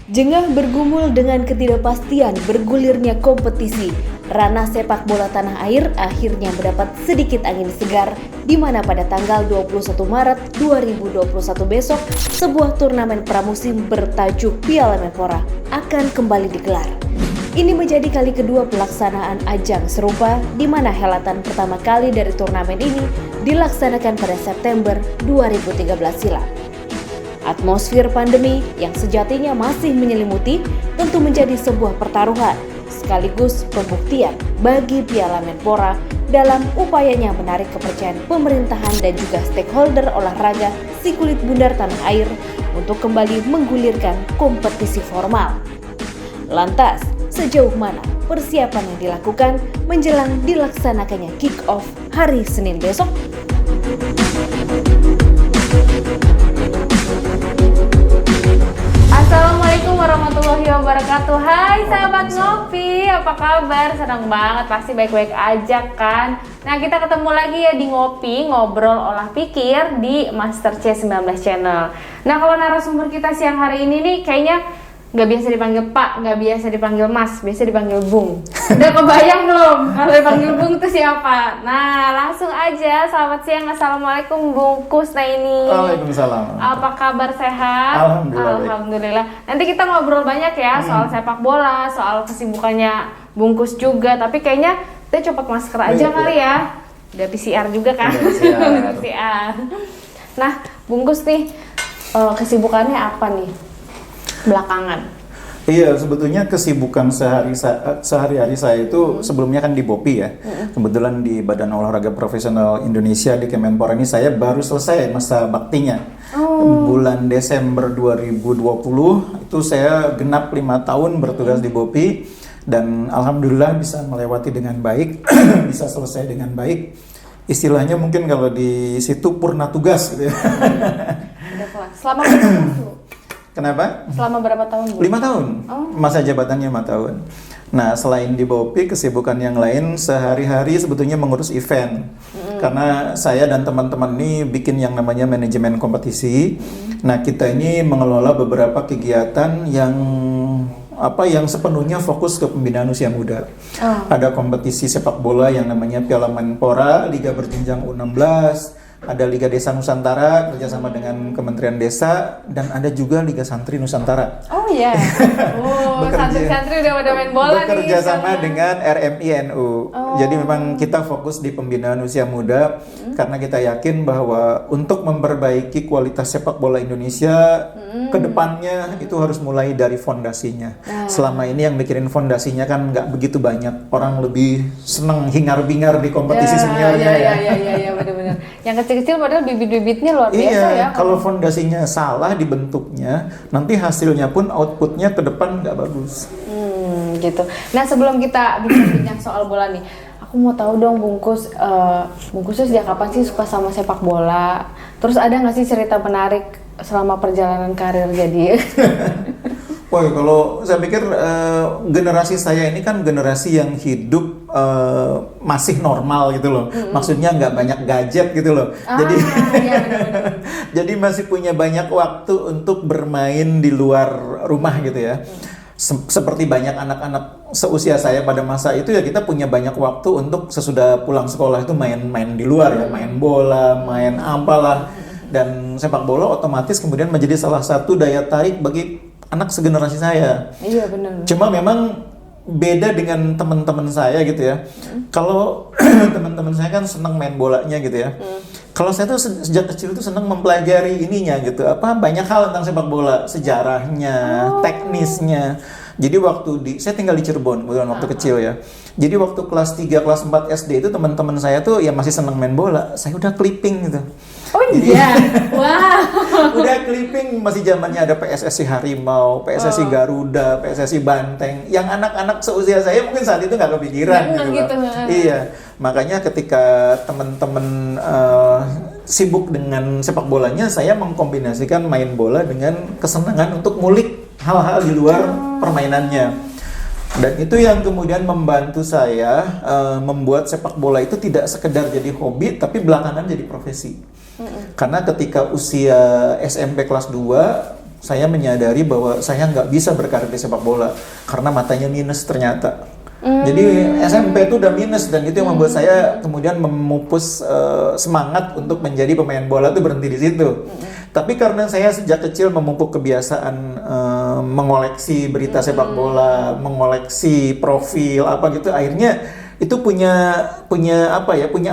Jengah bergumul dengan ketidakpastian bergulirnya kompetisi, ranah sepak bola tanah air akhirnya mendapat sedikit angin segar, di mana pada tanggal 21 Maret 2021 besok, sebuah turnamen pramusim bertajuk Piala Menpora akan kembali digelar. Ini menjadi kali kedua pelaksanaan ajang serupa, di mana helatan pertama kali dari turnamen ini dilaksanakan pada September 2013 silam. Atmosfer pandemi yang sejatinya masih menyelimuti tentu menjadi sebuah pertaruhan, sekaligus pembuktian bagi Piala Menpora dalam upayanya menarik kepercayaan pemerintahan dan juga stakeholder olahraga si kulit bundar tanah air untuk kembali menggulirkan kompetisi formal. Lantas, sejauh mana persiapan yang dilakukan menjelang dilaksanakannya kick-off hari Senin besok? Assalamualaikum warahmatullahi wabarakatuh. Hai sahabat Ngopi, apa kabar? Senang banget, pasti baik-baik aja kan? Nah, kita ketemu lagi ya di Ngopi, ngobrol olah pikir di Master C19 Channel. Nah, kalau narasumber kita siang hari ini nih kayaknya nggak biasa dipanggil Pak, nggak biasa dipanggil Mas, biasa dipanggil Bung. Udah kebayang belum kalau dipanggil Bung itu siapa? Nah, langsung aja. Selamat siang, assalamualaikum Bung Kusnaini. Waalaikumsalam. Apa kabar, sehat? Alhamdulillah. Nanti kita ngobrol banyak ya soal sepak bola, soal kesibukannya Bungkus juga. Tapi kayaknya kita copot masker aja kali ya. Udah PCR juga kan? Udah PCR. Nah, Bungkus nih kesibukannya apa nih belakangan? Iya, sebetulnya kesibukan sehari-hari saya itu sebelumnya kan di BOPI ya. Kebetulan di Badan Olahraga Profesional Indonesia di Kemenpora ini saya baru selesai masa baktinya. Bulan Desember 2020 itu saya genap 5 tahun bertugas di BOPI dan alhamdulillah bisa melewati dengan baik, bisa selesai dengan baik. Istilahnya mungkin kalau di situ purna tugas gitu ya. Udah kelar. Selama berapa tahun? Kenapa? Selama berapa tahun, Bu? 5 tahun, masa jabatannya 5 tahun. Nah, selain di BOPI, kesibukan yang lain sehari-hari sebetulnya mengurus event. Karena saya dan teman-teman ini bikin yang namanya manajemen kompetisi. Nah, kita ini mengelola beberapa kegiatan yang sepenuhnya fokus ke pembinaan usia muda. Ada kompetisi sepak bola yang namanya Piala Menpora, Liga Berjenjang U16, ada Liga Desa Nusantara kerjasama dengan Kementerian Desa, dan ada juga Liga Santri Nusantara. Oh iya. Santri-santri udah pada main bola nih. Bekerja sama dengan RMI-NU. Jadi memang kita fokus di pembinaan usia muda karena kita yakin bahwa untuk memperbaiki kualitas sepak bola Indonesia ke depannya itu harus mulai dari fondasinya. Selama ini yang mikirin fondasinya kan nggak begitu banyak. Orang lebih seneng hingar-bingar di kompetisi seniornya ya. Iya, benar-benar. Yang kecil-kecil padahal bibit-bibitnya luar biasa ya. Kalau fondasinya salah dibentuknya, nanti hasilnya pun outputnya ke depan nggak bagus. Gitu. Nah, sebelum kita bincang soal bola nih, aku mau tahu dong Bungkus, Bungkusnya sejak kapan sih suka sama sepak bola? Terus ada nggak sih cerita menarik selama perjalanan karir jadi? Woi, kalau saya pikir generasi saya ini kan generasi yang hidup masih normal gitu loh. Maksudnya nggak banyak gadget gitu loh. Jadi masih punya banyak waktu untuk bermain di luar rumah gitu ya. Seperti banyak anak-anak seusia saya pada masa itu ya, kita punya banyak waktu untuk sesudah pulang sekolah itu main-main di luar ya, main bola, main apalah. Dan sepak bola otomatis kemudian menjadi salah satu daya tarik bagi anak segenerasi saya. Iya, benar. Cuma memang beda dengan teman-teman saya gitu ya. Kalau teman-teman saya kan senang main bolanya gitu ya. Kalau saya tuh sejak kecil tuh senang mempelajari ininya gitu. Banyak hal tentang sepak bola, sejarahnya, teknisnya. Jadi saya tinggal di Cirebon kebetulan waktu kecil ya. Jadi waktu kelas 3, kelas 4 SD itu teman-teman saya tuh ya masih senang main bola. Saya udah clipping gitu. Oh iya? Wow. Udah clipping, masih zamannya ada PSSI Harimau, PSSI Garuda, PSSI Banteng. Yang anak-anak seusia saya mungkin saat itu nggak kepikiran gitu. Iya, makanya ketika teman-teman sibuk dengan sepak bolanya, saya mengkombinasikan main bola dengan kesenangan untuk ngulik hal-hal di luar permainannya. Dan itu yang kemudian membantu saya membuat sepak bola itu tidak sekedar jadi hobi, tapi belakangan jadi profesi. Karena ketika usia SMP kelas 2, saya menyadari bahwa saya nggak bisa berkarir di sepak bola karena matanya minus ternyata. Jadi SMP itu udah minus dan itu yang membuat saya kemudian memupus semangat untuk menjadi pemain bola tuh berhenti di situ. Tapi karena saya sejak kecil memupuk kebiasaan mengoleksi berita sepak bola, mengoleksi profil apa gitu, akhirnya itu punya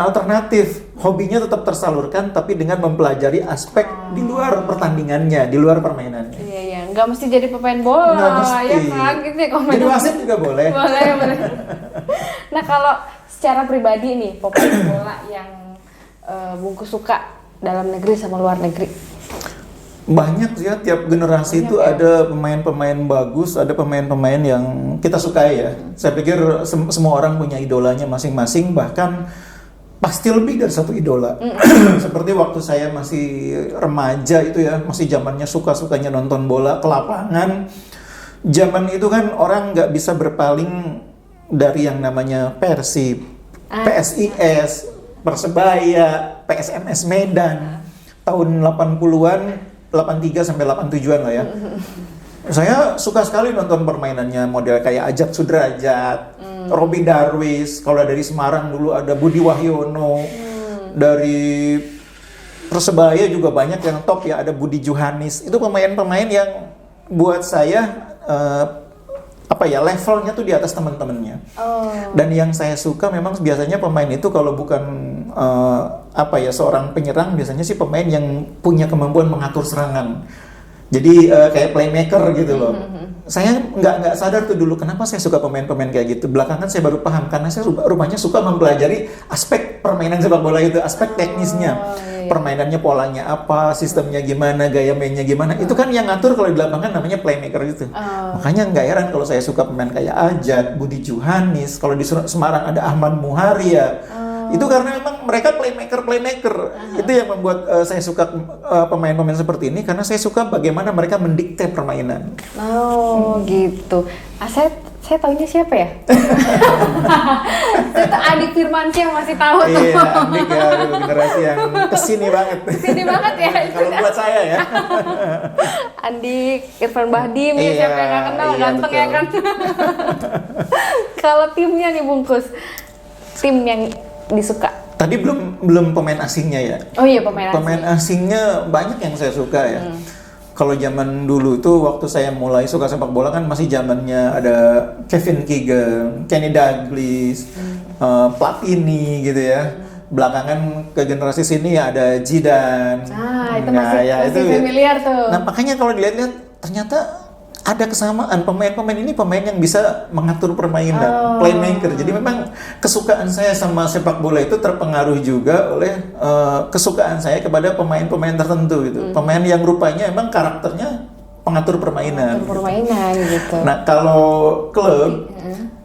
alternatif. Hobinya tetap tersalurkan tapi dengan mempelajari aspek di luar pertandingannya, di luar permainannya. Iya, nggak mesti jadi pemain bola, Nggak mesti. ya kan gitu ya. Jadi wasit juga boleh. Boleh. Nah kalau secara pribadi nih, pemain bola yang Bungkus suka dalam negeri sama luar negeri? Banyak ya, tiap generasi itu ada pemain-pemain bagus, ada pemain-pemain yang kita sukai ya. Saya pikir semua orang punya idolanya masing-masing, bahkan pasti lebih dari satu idola. Seperti waktu saya masih remaja itu ya, masih zamannya suka-sukanya nonton bola ke lapangan. Zaman itu kan orang nggak bisa berpaling dari yang namanya Persib, PSIS, Persebaya, PSMS Medan. Tahun 80-an, 83 sampai 87-an lah ya. Saya suka sekali nonton permainannya, model kayak Ajat Sudrajat, Robby Darwis. Kalau dari Semarang dulu ada Budi Wahyono. Dari Persebaya juga banyak yang top ya, ada Budi Johannes. Itu pemain-pemain yang buat saya levelnya tuh di atas teman-temannya. Dan yang saya suka memang biasanya pemain itu kalau bukan seorang penyerang, biasanya sih pemain yang punya kemampuan mengatur serangan. Jadi kayak playmaker gitu loh. Saya nggak sadar tuh dulu kenapa saya suka pemain-pemain kayak gitu. Belakangan saya baru paham karena saya rupanya suka mempelajari aspek permainan sepak bola itu, aspek teknisnya. Permainannya polanya apa, sistemnya gimana, gaya mainnya gimana. Itu kan yang ngatur kalau di lapangan namanya playmaker gitu. Makanya nggak heran kalau saya suka pemain kayak Ajat, Budi Johannes. Kalau di Semarang ada Ahmad Muharia. Itu karena memang mereka playmaker. Itu yang membuat saya suka pemain-pemain seperti ini, karena saya suka bagaimana mereka mendikte permainan. Gitu. Saya taunya siapa ya? Itu Andik Firmansyah, masih tahu tuh. Iya, Andik ya, generasi yang kesini banget. Kesini banget ya. Kalau buat saya ya. Andik, Irfan Bahdim, ya siapa yang nggak kenal, ganteng betul. ya kan? Kalau timnya nih Bungkus, tim yang disuka. Tadi belum pemain asingnya ya. Oh iya, pemain asing. Pemain asingnya banyak yang saya suka ya. Kalau zaman dulu itu waktu saya mulai suka sepak bola kan masih zamannya ada Kevin Keegan, Kenny Dalglish, Platini gitu ya. Belakangan ke generasi sini ya ada Zidane. Itu masih familiar tuh. Nah makanya kalau dilihat-lihat ternyata ada kesamaan, pemain-pemain ini pemain yang bisa mengatur permainan, playmaker. Jadi memang kesukaan saya sama sepak bola itu terpengaruh juga oleh kesukaan saya kepada pemain-pemain tertentu gitu. Pemain yang rupanya emang karakternya pengatur permainan. Gitu. Nah kalau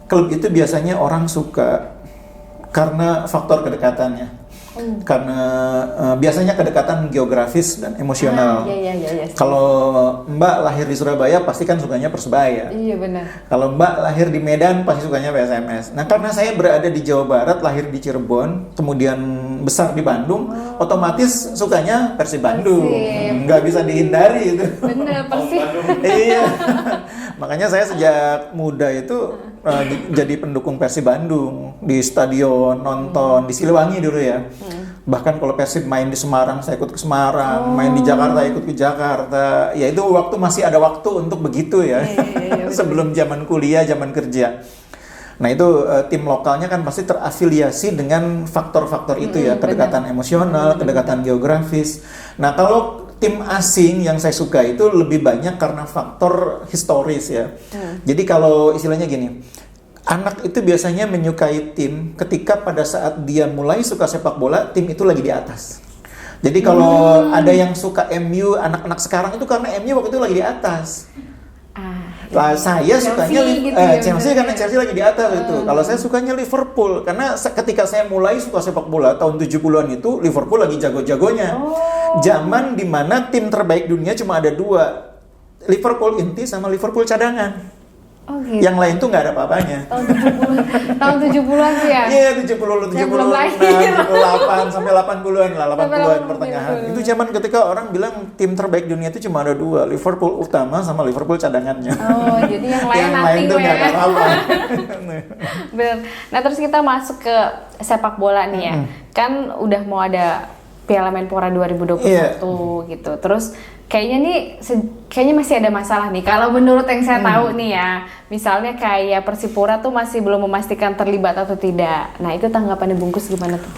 klub itu biasanya orang suka karena faktor kedekatannya. Karena biasanya kedekatan geografis dan emosional. Iya. Kalau Mbak lahir di Surabaya pasti kan sukanya Persebaya. Iya benar. Kalau Mbak lahir di Medan pasti sukanya PSMS. Nah karena saya berada di Jawa Barat, lahir di Cirebon, kemudian besar di Bandung, otomatis sukanya Persib Bandung. Nggak bisa dihindari itu. Bener, Persib. Iya. Makanya saya sejak muda itu jadi pendukung Persib Bandung di stadion, nonton di Siliwangi dulu ya. Bahkan kalau Persib main di Semarang, saya ikut ke Semarang, main di Jakarta ikut ke Jakarta. Ya itu waktu masih ada waktu untuk begitu ya. Sebelum zaman kuliah, zaman kerja. Nah itu tim lokalnya kan pasti terafiliasi dengan faktor-faktor itu ya, kedekatan emosional, kedekatan geografis. Nah kalau tim asing yang saya suka itu lebih banyak karena faktor historis ya. Jadi kalau istilahnya gini, anak itu biasanya menyukai tim ketika pada saat dia mulai suka sepak bola, tim itu lagi di atas. Jadi kalau ada yang suka MU, anak-anak sekarang itu karena MU waktu itu lagi di atas. Saya sukanya Chelsea karena Chelsea lagi di atas itu. Kalau saya sukanya Liverpool karena ketika saya mulai suka sepak bola tahun 70-an itu Liverpool lagi jago-jagonya. Zaman dimana tim terbaik dunia cuma ada dua, Liverpool inti sama Liverpool cadangan. Oh, gitu. Yang lain tuh nggak ada apa-apanya. Tahun 70-an tuh ya? Iya, 70, Saya belum 76, lahir. 78 sampai 80-an lah, 80-an 80-an pertengahan. betul. Itu zaman ketika orang bilang tim terbaik dunia itu cuma ada 2, Liverpool utama sama Liverpool cadangannya. Oh, jadi yang lain Yang nanti lain tuh nggak ada apa-apa. Bener. Nah, terus kita masuk ke sepak bola nih ya. Kan udah mau ada Piala Menpora 2021 gitu. Terus kayaknya masih ada masalah nih. Kalau menurut yang saya tahu nih ya, misalnya kayak Persipura tuh masih belum memastikan terlibat atau tidak. Nah, itu tanggapannya Bungkus gimana tuh?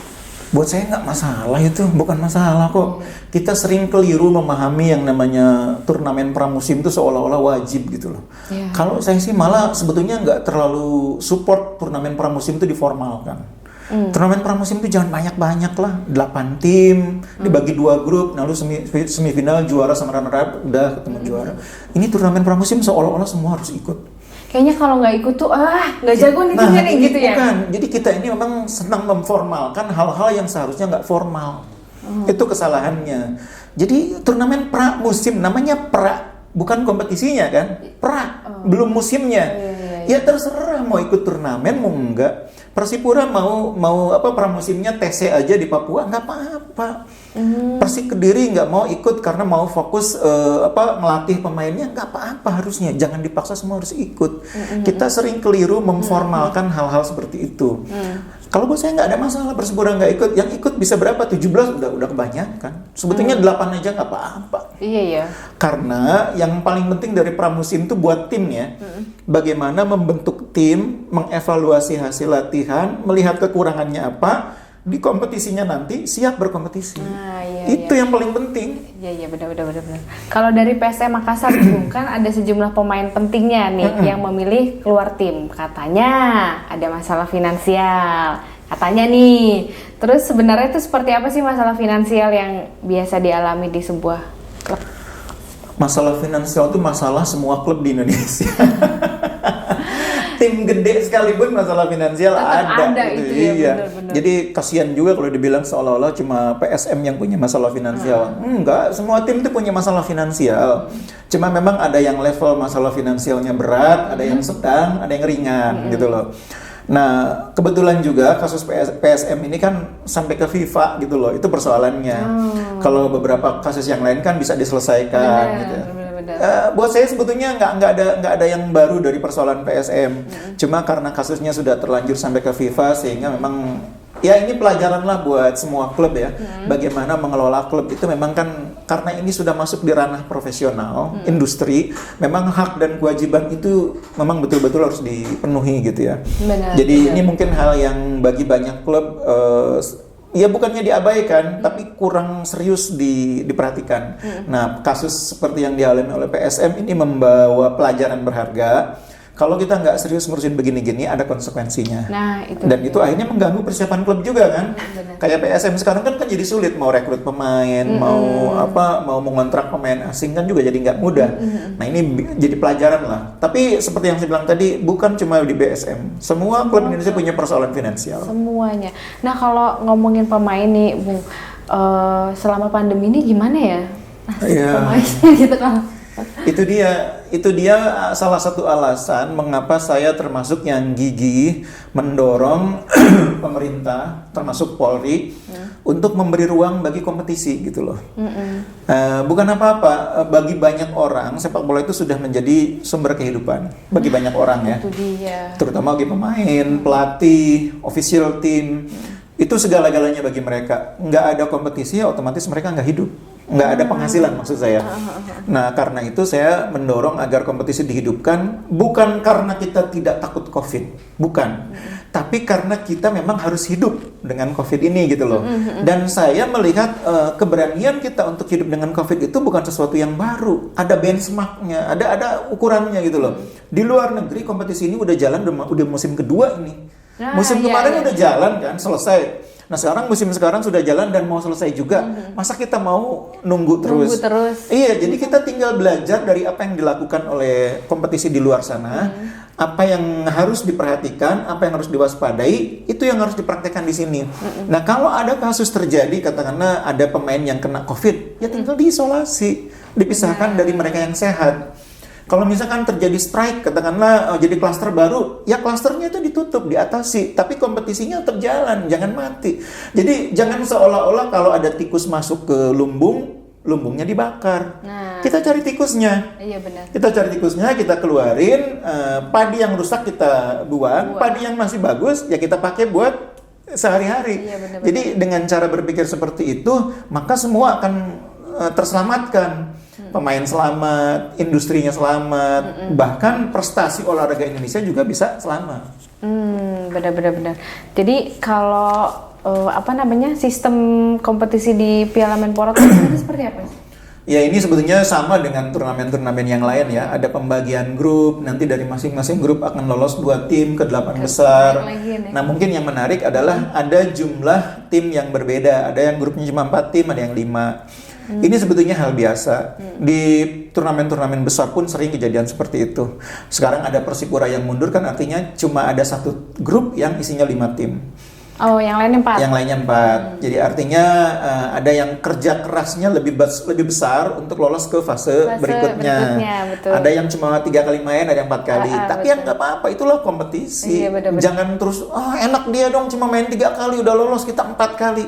Buat saya nggak masalah itu, bukan masalah kok. Kita sering keliru memahami yang namanya turnamen pramusim itu seolah-olah wajib gitu loh. Yeah. Kalau saya sih malah sebetulnya nggak terlalu support turnamen pramusim itu diformalkan. Turnamen pramusim itu jangan banyak-banyak lah, 8 tim, dibagi 2 grup, lalu semifinal juara sama runner-up, udah ketemu juara. Ini turnamen pramusim seolah-olah semua harus ikut. Kayaknya kalau nggak ikut tuh nggak jago nih timnya nih ini gitu ya. bukan. Jadi kita ini memang senang memformalkan hal-hal yang seharusnya nggak formal. Itu kesalahannya. Jadi turnamen pramusim namanya bukan kompetisinya kan? Belum musimnya. Ya terserah mau ikut turnamen mau enggak. Persipura mau pramusimnya TC aja di Papua nggak apa-apa. Persik Kediri nggak mau ikut karena mau fokus melatih pemainnya, nggak apa-apa harusnya. Jangan dipaksa semua harus ikut. Kita sering keliru memformalkan hal-hal seperti itu. Kalau buat saya nggak ada masalah Persipura nggak ikut. Yang ikut bisa berapa? 17 udah kebanyakan. Sebetulnya 8 aja nggak apa-apa. Iya ya. Karena yang paling penting dari pramusim itu buat timnya, bagaimana membentuk tim, mengevaluasi hasil latihan, melihat kekurangannya apa, di kompetisinya nanti siap berkompetisi. Itu yang paling penting. Iya benar. Kalau dari PSM Makassar kan ada sejumlah pemain pentingnya nih yang memilih keluar tim. Katanya ada masalah finansial. Katanya nih. Terus sebenarnya itu seperti apa sih masalah finansial yang biasa dialami di sebuah klub? Masalah finansial itu masalah semua klub di Indonesia. Tim gede sekalipun masalah finansial ada gitu. Iya. Bener. Jadi kasihan juga kalau dibilang seolah-olah cuma PSM yang punya masalah finansial. Enggak, semua tim itu punya masalah finansial. Cuma memang ada yang level masalah finansialnya berat, ada yang sedang, ada yang ringan gitu loh. Nah, kebetulan juga kasus PSM ini kan sampai ke FIFA gitu loh. Itu persoalannya. Kalau beberapa kasus yang lain kan bisa diselesaikan gitu. Buat saya sebetulnya nggak ada yang baru dari persoalan PSM. Cuma karena kasusnya sudah terlanjur sampai ke FIFA sehingga memang ya ini pelajaran lah buat semua klub ya. Bagaimana mengelola klub itu memang kan karena ini sudah masuk di ranah profesional, industri, memang hak dan kewajiban itu memang betul-betul harus dipenuhi gitu ya. Jadi ini mungkin hal yang bagi banyak klub ya bukannya diabaikan, tapi kurang serius diperhatikan. Nah, kasus seperti yang dialami oleh PSM ini membawa pelajaran berharga. Kalau kita nggak serius ngurusin begini-gini, ada konsekuensinya. Nah, itu. Dan itu akhirnya mengganggu persiapan klub juga kan. Kayak PSM sekarang kan jadi sulit mau rekrut pemain, mau mengontrak pemain asing kan juga jadi nggak mudah. Nah ini jadi pelajaran lah. Tapi seperti yang saya bilang tadi, bukan cuma di BSM. Semua klub Indonesia punya persoalan finansial. Semuanya. Nah kalau ngomongin pemain nih, Bung, selama pandemi ini gimana ya? Pemainnya gitu kan? Itu dia salah satu alasan mengapa saya termasuk yang gigih mendorong pemerintah termasuk Polri untuk memberi ruang bagi kompetisi gitu loh. Bukan apa-apa, bagi banyak orang sepak bola itu sudah menjadi sumber kehidupan bagi banyak orang ya. Itu dia. Terutama bagi pemain, pelatih, official team. Itu segala-galanya bagi mereka. Nggak ada kompetisi ya otomatis mereka nggak hidup. Nggak ada penghasilan maksud saya. Nah karena itu saya mendorong agar kompetisi dihidupkan bukan karena kita tidak takut COVID, bukan. Tapi karena kita memang harus hidup dengan COVID ini gitu loh. Dan saya melihat keberanian kita untuk hidup dengan COVID itu bukan sesuatu yang baru. Ada benchmarknya, ada ukurannya gitu loh. Di luar negeri kompetisi ini udah jalan, udah musim kedua ini. Musim kemarin udah jalan kan, selesai. Nah sekarang musim sekarang sudah jalan dan mau selesai juga. Masa kita mau nunggu terus? Iya, jadi kita tinggal belajar dari apa yang dilakukan oleh kompetisi di luar sana. Apa yang harus diperhatikan, apa yang harus diwaspadai, itu yang harus dipraktekkan di sini. Nah kalau ada kasus terjadi, katakanlah ada pemain yang kena COVID, ya tinggal diisolasi, dipisahkan dari mereka yang sehat. Kalau misalkan terjadi strike, katakanlah jadi klaster baru, ya klasternya itu ditutup, diatasi, tapi kompetisinya tetap jalan, jangan mati. Jadi jangan seolah-olah kalau ada tikus masuk ke lumbungnya dibakar. Nah. Kita cari tikusnya. Iya benar. Kita cari tikusnya, kita keluarin, padi yang rusak kita buang, padi yang masih bagus ya kita pakai buat sehari-hari. Iya, benar-benar. Jadi dengan cara berpikir seperti itu, maka semua akan terselamatkan. Pemain selamat, industrinya selamat, bahkan prestasi olahraga Indonesia juga bisa selamat. Benar. Jadi kalau sistem kompetisi di Piala Menpora itu seperti apa? Ya ini sebetulnya sama dengan turnamen-turnamen yang lain ya. Ada pembagian grup, nanti dari masing-masing grup akan lolos 2 tim ke 8 besar. Nah mungkin yang menarik adalah ada jumlah tim yang berbeda. Ada yang grupnya cuma 4 tim, ada yang 5. Ini sebetulnya hal biasa. Di turnamen-turnamen besar pun sering kejadian seperti itu. Sekarang ada Persipura yang mundur kan artinya cuma ada 1 grup yang isinya 5 tim. Oh, yang lainnya 4? Yang lainnya 4. Jadi artinya ada yang kerja kerasnya lebih besar untuk lolos ke fase berikutnya. Betul. Ada yang cuma 3 kali main, ada yang 4 kali. Tapi betul. yang nggak apa-apa, itulah kompetisi. Iya, benar-benar. Jangan terus, enak dia dong cuma main 3 kali, udah lolos, kita 4 kali.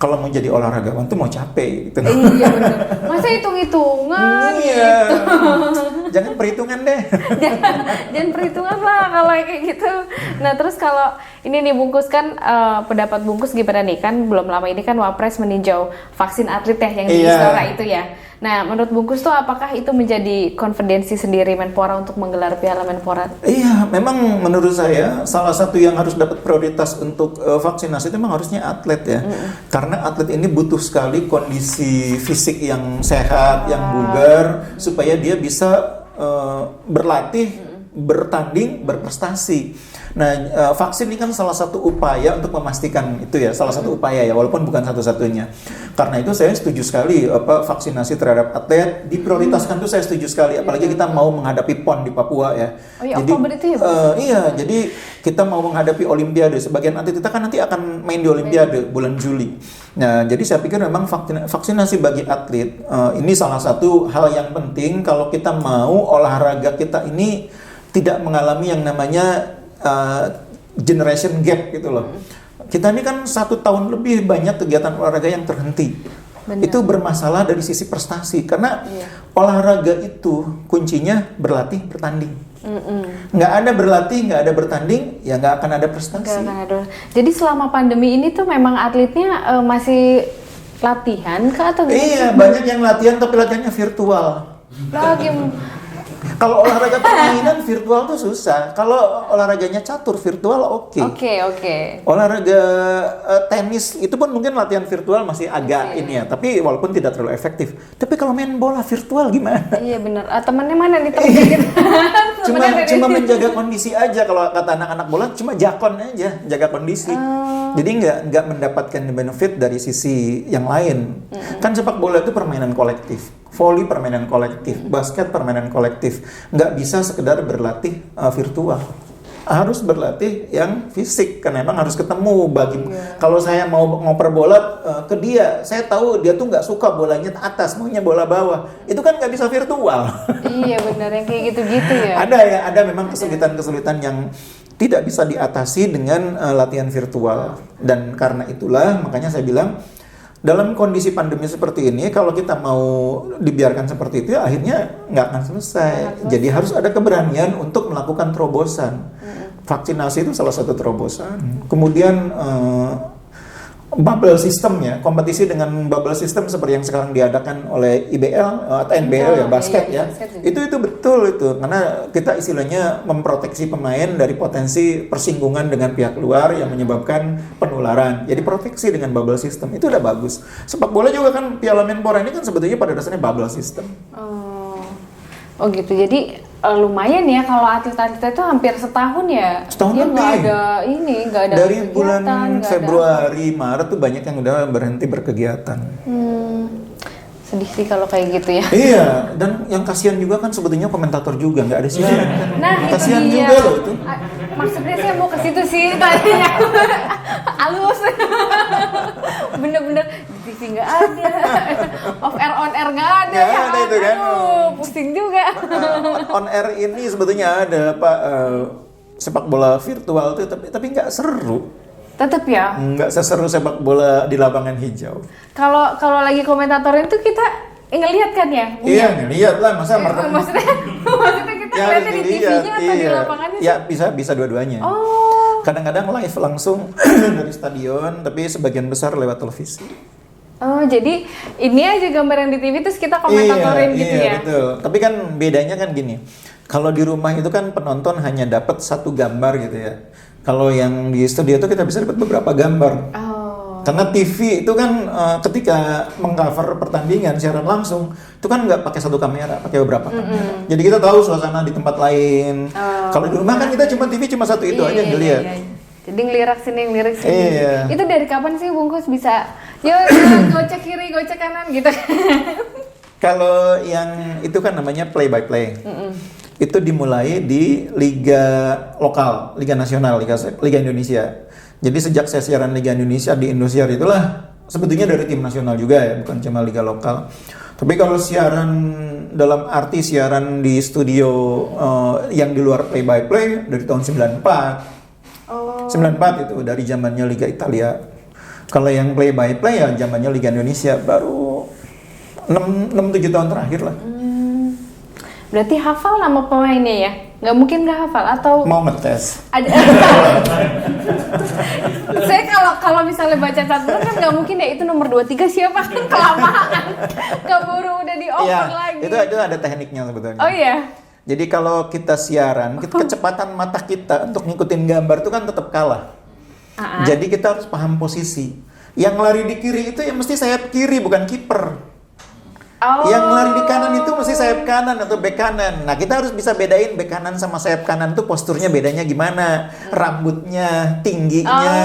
Kalau mau jadi olahragawan tuh mau capek gitu. Iya benar. Masa hitung-hitungan Iya. gitu. Jangan perhitungan deh. Jangan perhitungan lah kalau kayak gitu. Nah terus kalau ini nih Bungkus kan pendapat Bungkus gimana nih, kan belum lama ini kan Wapres meninjau vaksin atlet ya yang di Istora itu ya. Nah menurut Bungkus tuh apakah itu menjadi konfidensi sendiri Menpora untuk menggelar Piala Menpora? Iya, memang menurut saya salah satu yang harus dapat prioritas untuk vaksinasi itu memang harusnya atlet ya. Karena atlet ini butuh sekali kondisi fisik yang sehat, yang bugar supaya dia bisa berlatih, bertanding, berprestasi. Nah, vaksin ini kan salah satu upaya untuk memastikan itu ya, salah satu upaya ya, walaupun bukan satu-satunya. Karena itu saya setuju sekali vaksinasi terhadap atlet diprioritaskan tuh saya setuju sekali, apalagi kita mau menghadapi PON di Papua ya. Oh iya, jadi, Oktober itu ya? Iya, jadi kita mau menghadapi Olimpiade. Sebagian atlet kita kan nanti akan main di Olimpiade bulan Juli. Nah, jadi saya pikir memang vaksinasi bagi atlet ini salah satu hal yang penting kalau kita mau olahraga kita ini tidak mengalami yang namanya generation gap gitu loh. Kita ini kan 1 tahun lebih banyak kegiatan olahraga yang terhenti. Benar. Itu bermasalah dari sisi prestasi karena olahraga itu kuncinya berlatih, bertanding. Nggak ada berlatih, nggak ada bertanding, ya nggak akan ada prestasi. Nggak akan ada. Jadi selama pandemi ini tuh memang atletnya masih latihan kah atau gimana? Iya, banyak yang latihan tapi latihannya virtual. Lagi Kalau olahraga permainan virtual tuh susah. Kalau olahraganya catur virtual oke. Oke. Olahraga tenis itu pun mungkin latihan virtual masih agak ini ya, tapi walaupun tidak terlalu efektif. Tapi kalau main bola virtual gimana? Iya benar. Temennya mana nih temennya? cuma menjaga kondisi aja. Kalau kata anak-anak bola cuma jakon aja, jaga kondisi. Jadi nggak mendapatkan benefit dari sisi yang lain. Kan sepak bola itu permainan kolektif. Voli permainan kolektif, basket permainan kolektif. Nggak bisa sekedar berlatih virtual. Harus berlatih yang fisik, karena memang harus ketemu. Kalau saya mau ngoper bola ke dia, saya tahu dia tuh nggak suka bolanya atas, maunya bola bawah. Itu kan nggak bisa virtual. Iya benar, yang kayak gitu-gitu ya. Ada memang kesulitan-kesulitan yang tidak bisa diatasi dengan latihan virtual. Dan karena itulah, makanya saya bilang, dalam kondisi pandemi seperti ini, kalau kita mau dibiarkan seperti itu, akhirnya nggak akan selesai. Jadi harus ada keberanian untuk melakukan terobosan. Vaksinasi itu salah satu terobosan. Kemudian bubble system ya, kompetisi dengan bubble system seperti yang sekarang diadakan oleh IBL atau NBL ya, basket ya. Itu betul itu, karena kita istilahnya memproteksi pemain dari potensi persinggungan dengan pihak luar yang menyebabkan penularan. Jadi proteksi dengan bubble system itu udah bagus. Sepak bola juga kan Piala Menpora ini kan sebetulnya pada dasarnya bubble system. Oh gitu. Jadi lumayan ya kalau atlet-atlet itu hampir setahun ya. Setahun dia lebih. Nggak ada Dari kegiatan, bulan nggak Februari, Maret tuh banyak yang udah berhenti berkegiatan. Sedih sih kalau kayak gitu ya. Iya, dan yang kasihan juga kan sebetulnya komentator juga nggak ada siaran kan. Nah, kasihan itu dia. juga loh itu. Maksudnya saya mau ke situ sih tadinya. Halus. Bener-bener di TV TV nggak ada, off air on air nggak ada, Nggak ada itu kan. Aduh, pusing juga. On air ini sebetulnya ada Pak, sepak bola virtual tuh, tapi nggak seru. Tetep ya. Nggak seseru sepak bola di lapangan hijau. Kalau lagi komentatorin tuh kita ngelihat kan ya? Iya, ngeliat lah, masa Maksudnya kita ya, lihatnya di TV-nya atau di iya. lapangannya? Ya bisa dua-duanya. Oh. Kadang-kadang live langsung dari stadion, tapi sebagian besar lewat televisi. Oh, jadi ini aja gambar yang di TV terus kita komentatorin gitu iya, ya? Betul. Tapi kan bedanya kan gini, kalau di rumah itu kan penonton hanya dapat satu gambar gitu ya. Kalau yang di studio itu kita bisa dapat beberapa gambar. Oh. Karena TV itu kan ketika mengcover pertandingan siaran langsung itu kan nggak pakai satu kamera, pakai beberapa kamera. Jadi kita tahu suasana di tempat lain. Kalau di rumah kan kita cuma TV cuma satu itu aja ngeliat. Iya. Jadi ngelirik sini. Iya. Itu dari kapan sih Bungkus bisa? Yo, gocek kiri, gocek kanan gitu. Kalau yang itu kan namanya play by play. Itu dimulai di liga lokal, liga nasional, liga Indonesia. Jadi sejak saya siaran Liga Indonesia di Indosiar itulah sebetulnya dari tim nasional juga ya, bukan cuma liga lokal. Tapi kalau siaran dalam arti siaran di studio yang di luar play by play dari tahun 94. Oh. 94 itu dari zamannya Liga Italia. Kalau yang play by play ya zamannya Liga Indonesia baru 6-7 tahun terakhir lah. Berarti hafal nama pemainnya ya? Nggak mungkin nggak hafal atau? Mau ngetes. Ada. Saya kalau misalnya baca catatan kan nggak mungkin ya itu nomor 23 siapa kan kelamaan. Keburu udah dioper Iya, lagi. itu ada tekniknya sebetulnya. Oh iya. Jadi kalau kita siaran, kecepatan mata kita untuk ngikutin gambar itu kan tetap kalah. Jadi kita harus paham posisi. Yang lari di kiri itu ya mesti sayap kiri bukan kiper. Oh. Yang lari di kanan itu mesti sayap kanan atau bek kanan. Nah kita harus bisa bedain bek kanan sama sayap kanan tuh posturnya bedanya gimana, rambutnya, tingginya.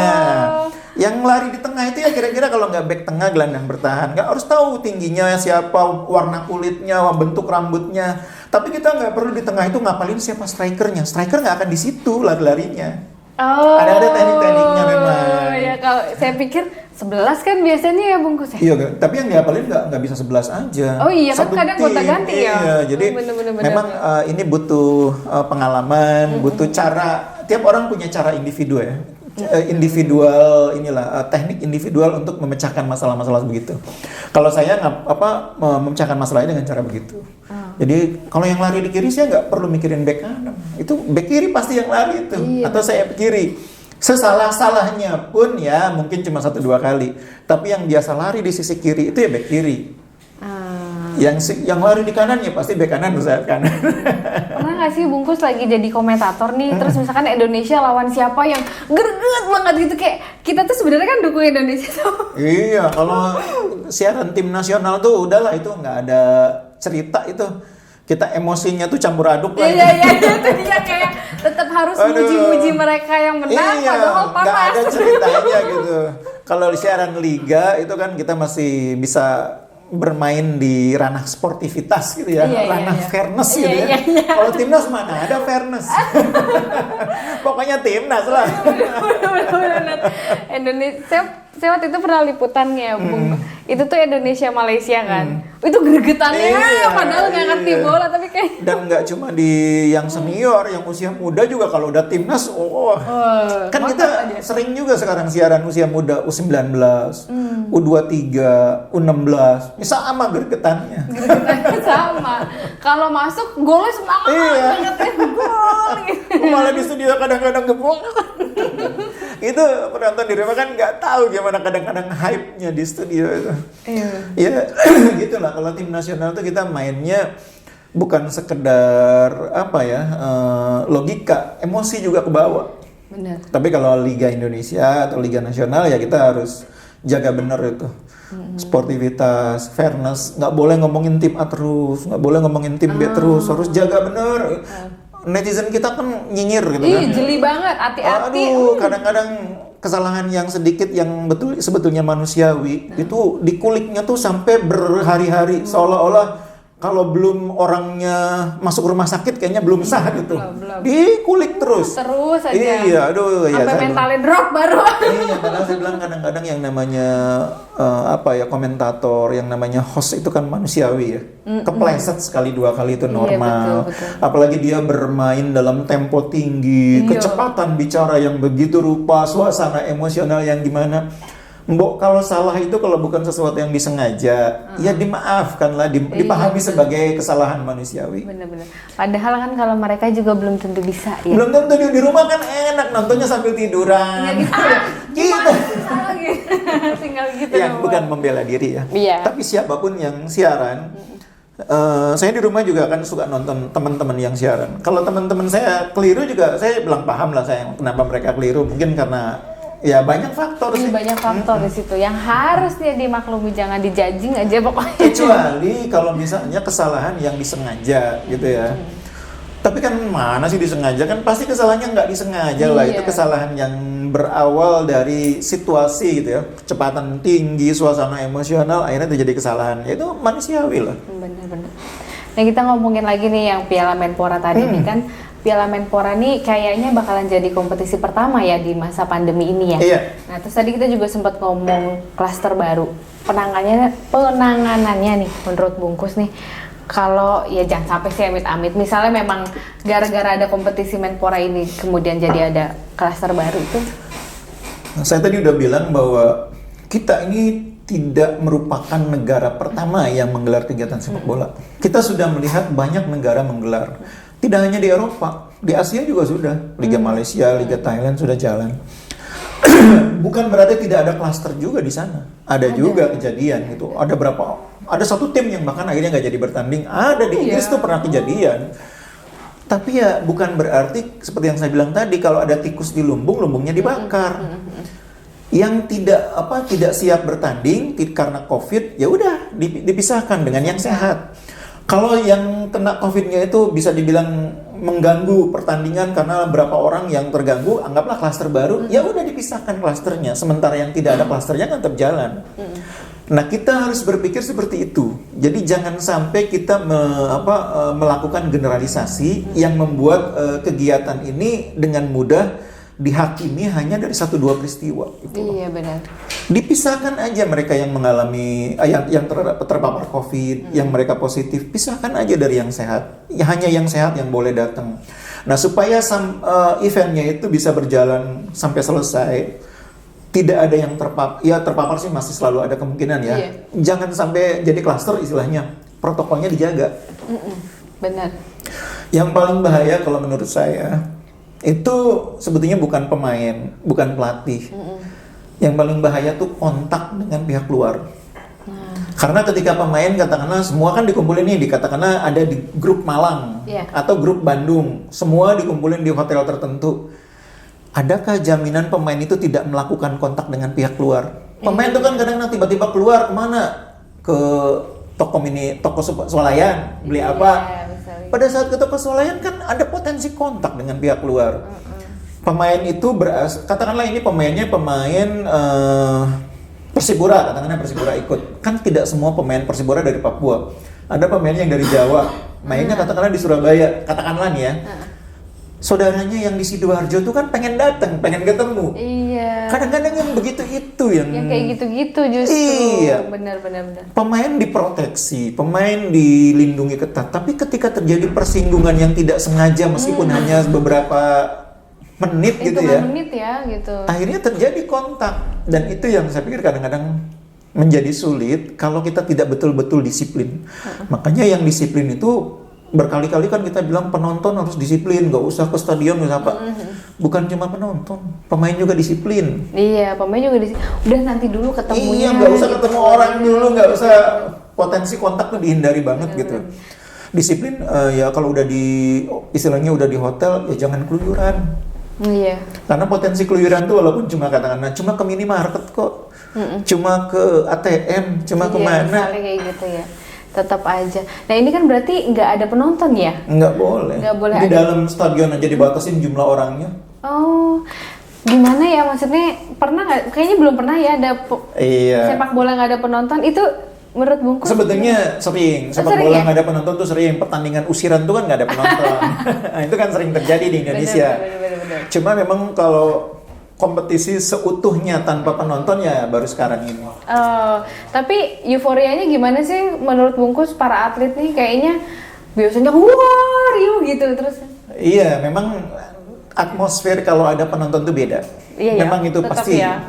Yang lari di tengah itu ya kira-kira kalau nggak bek tengah gelandang bertahan, nggak harus tahu tingginya siapa, warna kulitnya, bentuk rambutnya. Tapi kita nggak perlu di tengah itu ngapalin siapa strikernya. Striker nggak akan di situ lari-larinya. Oh. Ada teknik-tekniknya memang. Ya kalau saya pikir 11 kan biasanya ya Bungkus ya. Iya, tapi yang diapalin nggak bisa 11 aja. Oh iya kan Satu kadang tim. gonta-ganti ya. Iya, jadi bener. memang ini butuh pengalaman, butuh cara. Tiap orang punya cara individu ya. Individual inilah teknik individual untuk memecahkan masalah-masalah begitu. Kalau saya memecahkan masalahnya dengan cara begitu. Jadi kalau yang lari di kiri saya nggak perlu mikirin bek kanan. Itu bek kiri pasti yang lari itu. Iya. Atau saya kiri. Sesalah-salahnya pun ya mungkin cuma 1-2 kali. Tapi yang biasa lari di sisi kiri itu ya bek kiri. Yang lari di kanan ya pasti bek kanan sayap kanan. Pernah nggak sih Bungkus lagi jadi komentator nih, terus misalkan Indonesia lawan siapa yang greget banget gitu, kayak kita tuh sebenarnya kan dukung Indonesia tuh. Iya, kalau siaran tim nasional tuh udahlah itu nggak ada cerita itu. Kita emosinya tuh campur aduk lah. Iya, itu dia kayak tetap harus muji-muji mereka yang menang, padahal panas. Nggak ada ceritanya gitu. Kalau siaran liga itu kan kita masih bisa bermain di ranah sportivitas gitu ya, ranah fairness gitu ya. Kalau timnas mana ada fairness. Pokoknya timnas lah. Benar. Indonesia, saya waktu itu pernah liputannya, Bung. Itu tuh Indonesia Malaysia kan. Itu gregetannya padahal nggak ngerti bola tapi kayak. Dan nggak cuma di yang senior, yang usia muda juga kalau udah timnas, kan kita sering juga sekarang siaran usia muda U19, U23, U16. Sama gregetannya. Gregetannya sama. Kalau masuk golnya semangat banget ya, gol gitu. Malah di studio kadang-kadang gebol. Itu penonton di rumah kan nggak tahu gimana kadang-kadang hype-nya di studio itu. Ya gitulah, kalau tim nasional tuh kita mainnya bukan sekedar logika, emosi juga ke bawah. Benar. Tapi kalau Liga Indonesia atau Liga Nasional ya kita harus jaga benar itu. Sportivitas, fairness, nggak boleh ngomongin tim A terus, nggak boleh ngomongin tim B terus, harus jaga benar. Netizen kita kan nyinyir gitu kan. Jeli banget, hati-hati. Kadang-kadang kesalahan yang sedikit yang sebetulnya manusiawi itu dikuliknya tuh sampai berhari-hari, seolah-olah kalau belum orangnya masuk rumah sakit kayaknya belum sah gitu. Belum. Dikulik terus. Terus aja. Iya, aduh ya. Sampai mentalnya drop baru. Iya, padahal saya bilang kadang-kadang yang namanya komentator, yang namanya host itu kan manusiawi ya. Kepleset sekali 2 kali itu normal. Iya, betul. Apalagi dia bermain dalam tempo tinggi, Iya. kecepatan bicara yang begitu rupa, suasana emosional yang gimana. Mbok, kalau salah itu kalau bukan sesuatu yang disengaja, ya dimaafkanlah, dipahami sebagai kesalahan manusiawi. Bener-bener. Padahal kan kalau mereka juga belum tentu bisa ya. Belum tentu di rumah kan enak nontonnya sambil tiduran. Gitu. Tinggal gitu. Ya, doang. bukan membela diri ya. Iya. Tapi siapapun yang siaran, saya di rumah juga kan suka nonton teman-teman yang siaran. Kalau teman-teman saya keliru juga, saya bilang paham lah saya kenapa mereka keliru. Mungkin karena ya banyak faktor sih. Banyak faktor di situ yang harusnya dimaklumi, jangan dijudging aja pokoknya. Kecuali kalau misalnya kesalahan yang disengaja gitu ya. Tapi kan mana sih disengaja, kan pasti kesalahannya nggak disengaja lah. Iya. Itu kesalahan yang berawal dari situasi gitu ya, kecepatan tinggi, suasana emosional, akhirnya terjadi kesalahan. Ya itu manusiawi lah. Bener-bener. Nah, kita ngomongin lagi nih yang Piala Menpora tadi nih kan. Piala Menpora nih kayaknya bakalan jadi kompetisi pertama ya di masa pandemi ini ya. Iya. Nah, terus tadi kita juga sempat ngomong klaster baru. Penanganannya nih menurut Bungkus nih, kalau ya jangan sampai sih amit-amit. Misalnya memang gara-gara ada kompetisi Menpora ini kemudian jadi ada klaster baru itu. Saya tadi udah bilang bahwa kita ini tidak merupakan negara pertama yang menggelar kegiatan sepak bola. Kita sudah melihat banyak negara menggelar. Tidak hanya di Eropa, di Asia juga sudah. Liga Malaysia, Liga Thailand sudah jalan. Bukan berarti tidak ada klaster juga di sana. Ada juga kejadian gitu. Ada satu tim yang bahkan akhirnya nggak jadi bertanding. Ada di Inggris tuh pernah kejadian. Tapi ya bukan berarti seperti yang saya bilang tadi, kalau ada tikus di lumbung, lumbungnya dibakar. Yang tidak siap bertanding karena COVID, ya udah dipisahkan dengan yang sehat. Kalau yang kena COVID-nya itu bisa dibilang mengganggu pertandingan karena berapa orang yang terganggu, anggaplah klaster baru, ya udah dipisahkan klasternya. Sementara yang tidak ada klasternya kan tetap jalan. Nah, kita harus berpikir seperti itu. Jadi jangan sampai kita melakukan generalisasi yang membuat kegiatan ini dengan mudah dihakimi hanya dari 1-2 peristiwa. Gitu. Iya benar. Dipisahkan aja mereka yang mengalami yang terpapar COVID, yang mereka positif, pisahkan aja dari yang sehat. Ya, hanya yang sehat yang boleh datang. Nah, supaya eventnya itu bisa berjalan sampai selesai, tidak ada yang terpapar sih masih selalu ada kemungkinan ya. Iya. Jangan sampai jadi klaster istilahnya. Protokolnya dijaga. Benar. Yang paling bahaya kalau menurut saya itu sebetulnya bukan pemain, bukan pelatih. Yang paling bahaya tuh kontak dengan pihak luar. Karena ketika pemain katakanlah semua kan dikumpulin nih, katakanlah ada di grup Malang atau grup Bandung, semua dikumpulin di hotel tertentu. Adakah jaminan pemain itu tidak melakukan kontak dengan pihak luar? Pemain itu kan kadang tiba-tiba keluar kemana? Ke toko swalayan, beli apa? Pada saat ke toko swalayan kan ada potensi kontak dengan pihak luar. Pemain itu katakanlah ini pemainnya pemain Persipura, katakanlah Persipura ikut. Kan tidak semua pemain Persipura dari Papua. Ada pemain yang dari Jawa, mainnya katakanlah di Surabaya, katakanlah nih ya. Saudaranya yang di Sidoarjo tuh kan pengen datang, pengen ketemu. Iya. Kadang-kadang yang begitu itu yang kayak gitu-gitu justru. Iya. Benar. Pemain diproteksi, pemain dilindungi ketat. Tapi ketika terjadi persinggungan yang tidak sengaja meskipun hanya beberapa menit gitu ya. Menit ya gitu. Akhirnya terjadi kontak, dan itu yang saya pikir kadang-kadang menjadi sulit kalau kita tidak betul-betul disiplin. Makanya yang disiplin itu berkali-kali kan kita bilang penonton harus disiplin, nggak usah ke stadion, nggak usah apa. Bukan cuma penonton, pemain juga disiplin. Iya, pemain juga udah nanti dulu ketemunya. Iya, nggak usah ketemu orang dulu, nggak usah, potensi kontak tuh dihindari banget gitu. Disiplin ya kalau udah istilahnya udah di hotel ya jangan keluyuran. Iya. Karena potensi keluyuran tuh walaupun cuma katakanlah cuma ke minimarket kok, cuma ke ATM, cuma kemana. Misalnya kayak gitu ya. Tetap aja. Nah ini kan berarti nggak ada penonton ya? Nggak boleh. Nggak boleh. Di dalam stadion aja dibatasin jumlah orangnya. Oh, gimana ya maksudnya? Pernah nggak? Kayaknya belum pernah ya ada sepak bola nggak ada penonton. Itu menurut Bungkus? Sebetulnya sering, sepak Sering bola ya? nggak ada penonton tuh sering. Pertandingan usiran tuh kan nggak ada penonton. Nah, itu kan sering terjadi di Indonesia. Bener. Cuma memang kalau kompetisi seutuhnya tanpa penonton ya baru sekarang ini. Tapi euforianya gimana sih menurut Bungkus para atlet nih? Kayaknya biasanya wah Rio gitu terus. Iya, memang atmosfer kalau ada penonton tuh beda. Iya, memang itu tetap pasti. ya.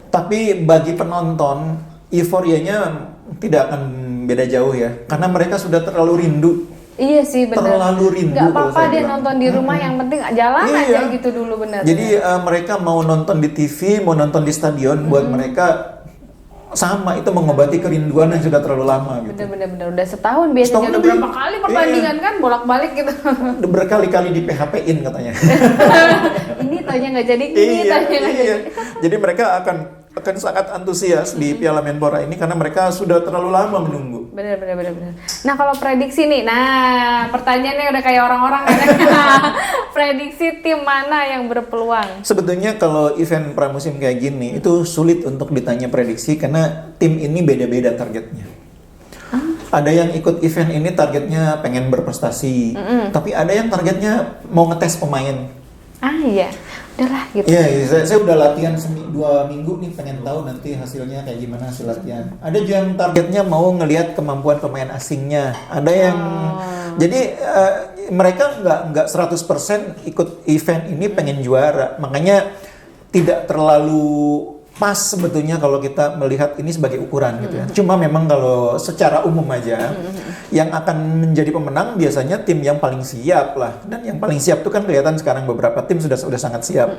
Tapi bagi penonton, euforianya tidak akan beda jauh ya. Karena mereka sudah terlalu rindu. Iya sih benar. Terlalu rindu. Gak kalau apa-apa saya deh bilang. nonton di rumah, yang penting jalan Iya. aja gitu dulu benar. Jadi mereka mau nonton di TV, mau nonton di stadion, buat mereka sama itu mengobati kerinduan yang sudah terlalu lama gitu. Bener-bener udah setahun biasanya Setahun udah lebih. berapa kali pertandingan kan bolak-balik gitu. Berkali-kali di PHP-in katanya. Ini tanya nggak jadi, ini tanya nggak jadi. Jadi mereka akan sangat antusias di Piala Menpora ini karena mereka sudah terlalu lama menunggu. Bener. Nah kalau prediksi nih, pertanyaannya udah kayak orang-orang kan. Prediksi tim mana yang berpeluang? Sebetulnya kalau event pramusim kayak gini itu sulit untuk ditanya prediksi karena tim ini beda-beda targetnya. Ada yang ikut event ini targetnya pengen berprestasi, tapi ada yang targetnya mau ngetes pemain. Iya, udahlah gitu. Iya, saya udah latihan 2 minggu nih, pengen tahu nanti hasilnya kayak gimana hasil latihan. Ada juga yang targetnya mau ngelihat kemampuan pemain asingnya. Ada yang jadi mereka nggak 100% ikut event ini pengen juara. Makanya tidak terlalu pas sebetulnya kalau kita melihat ini sebagai ukuran gitu ya. Cuma memang kalau secara umum aja yang akan menjadi pemenang biasanya tim yang paling siap lah. Dan yang paling siap itu kan kelihatan sekarang beberapa tim sudah sangat siap.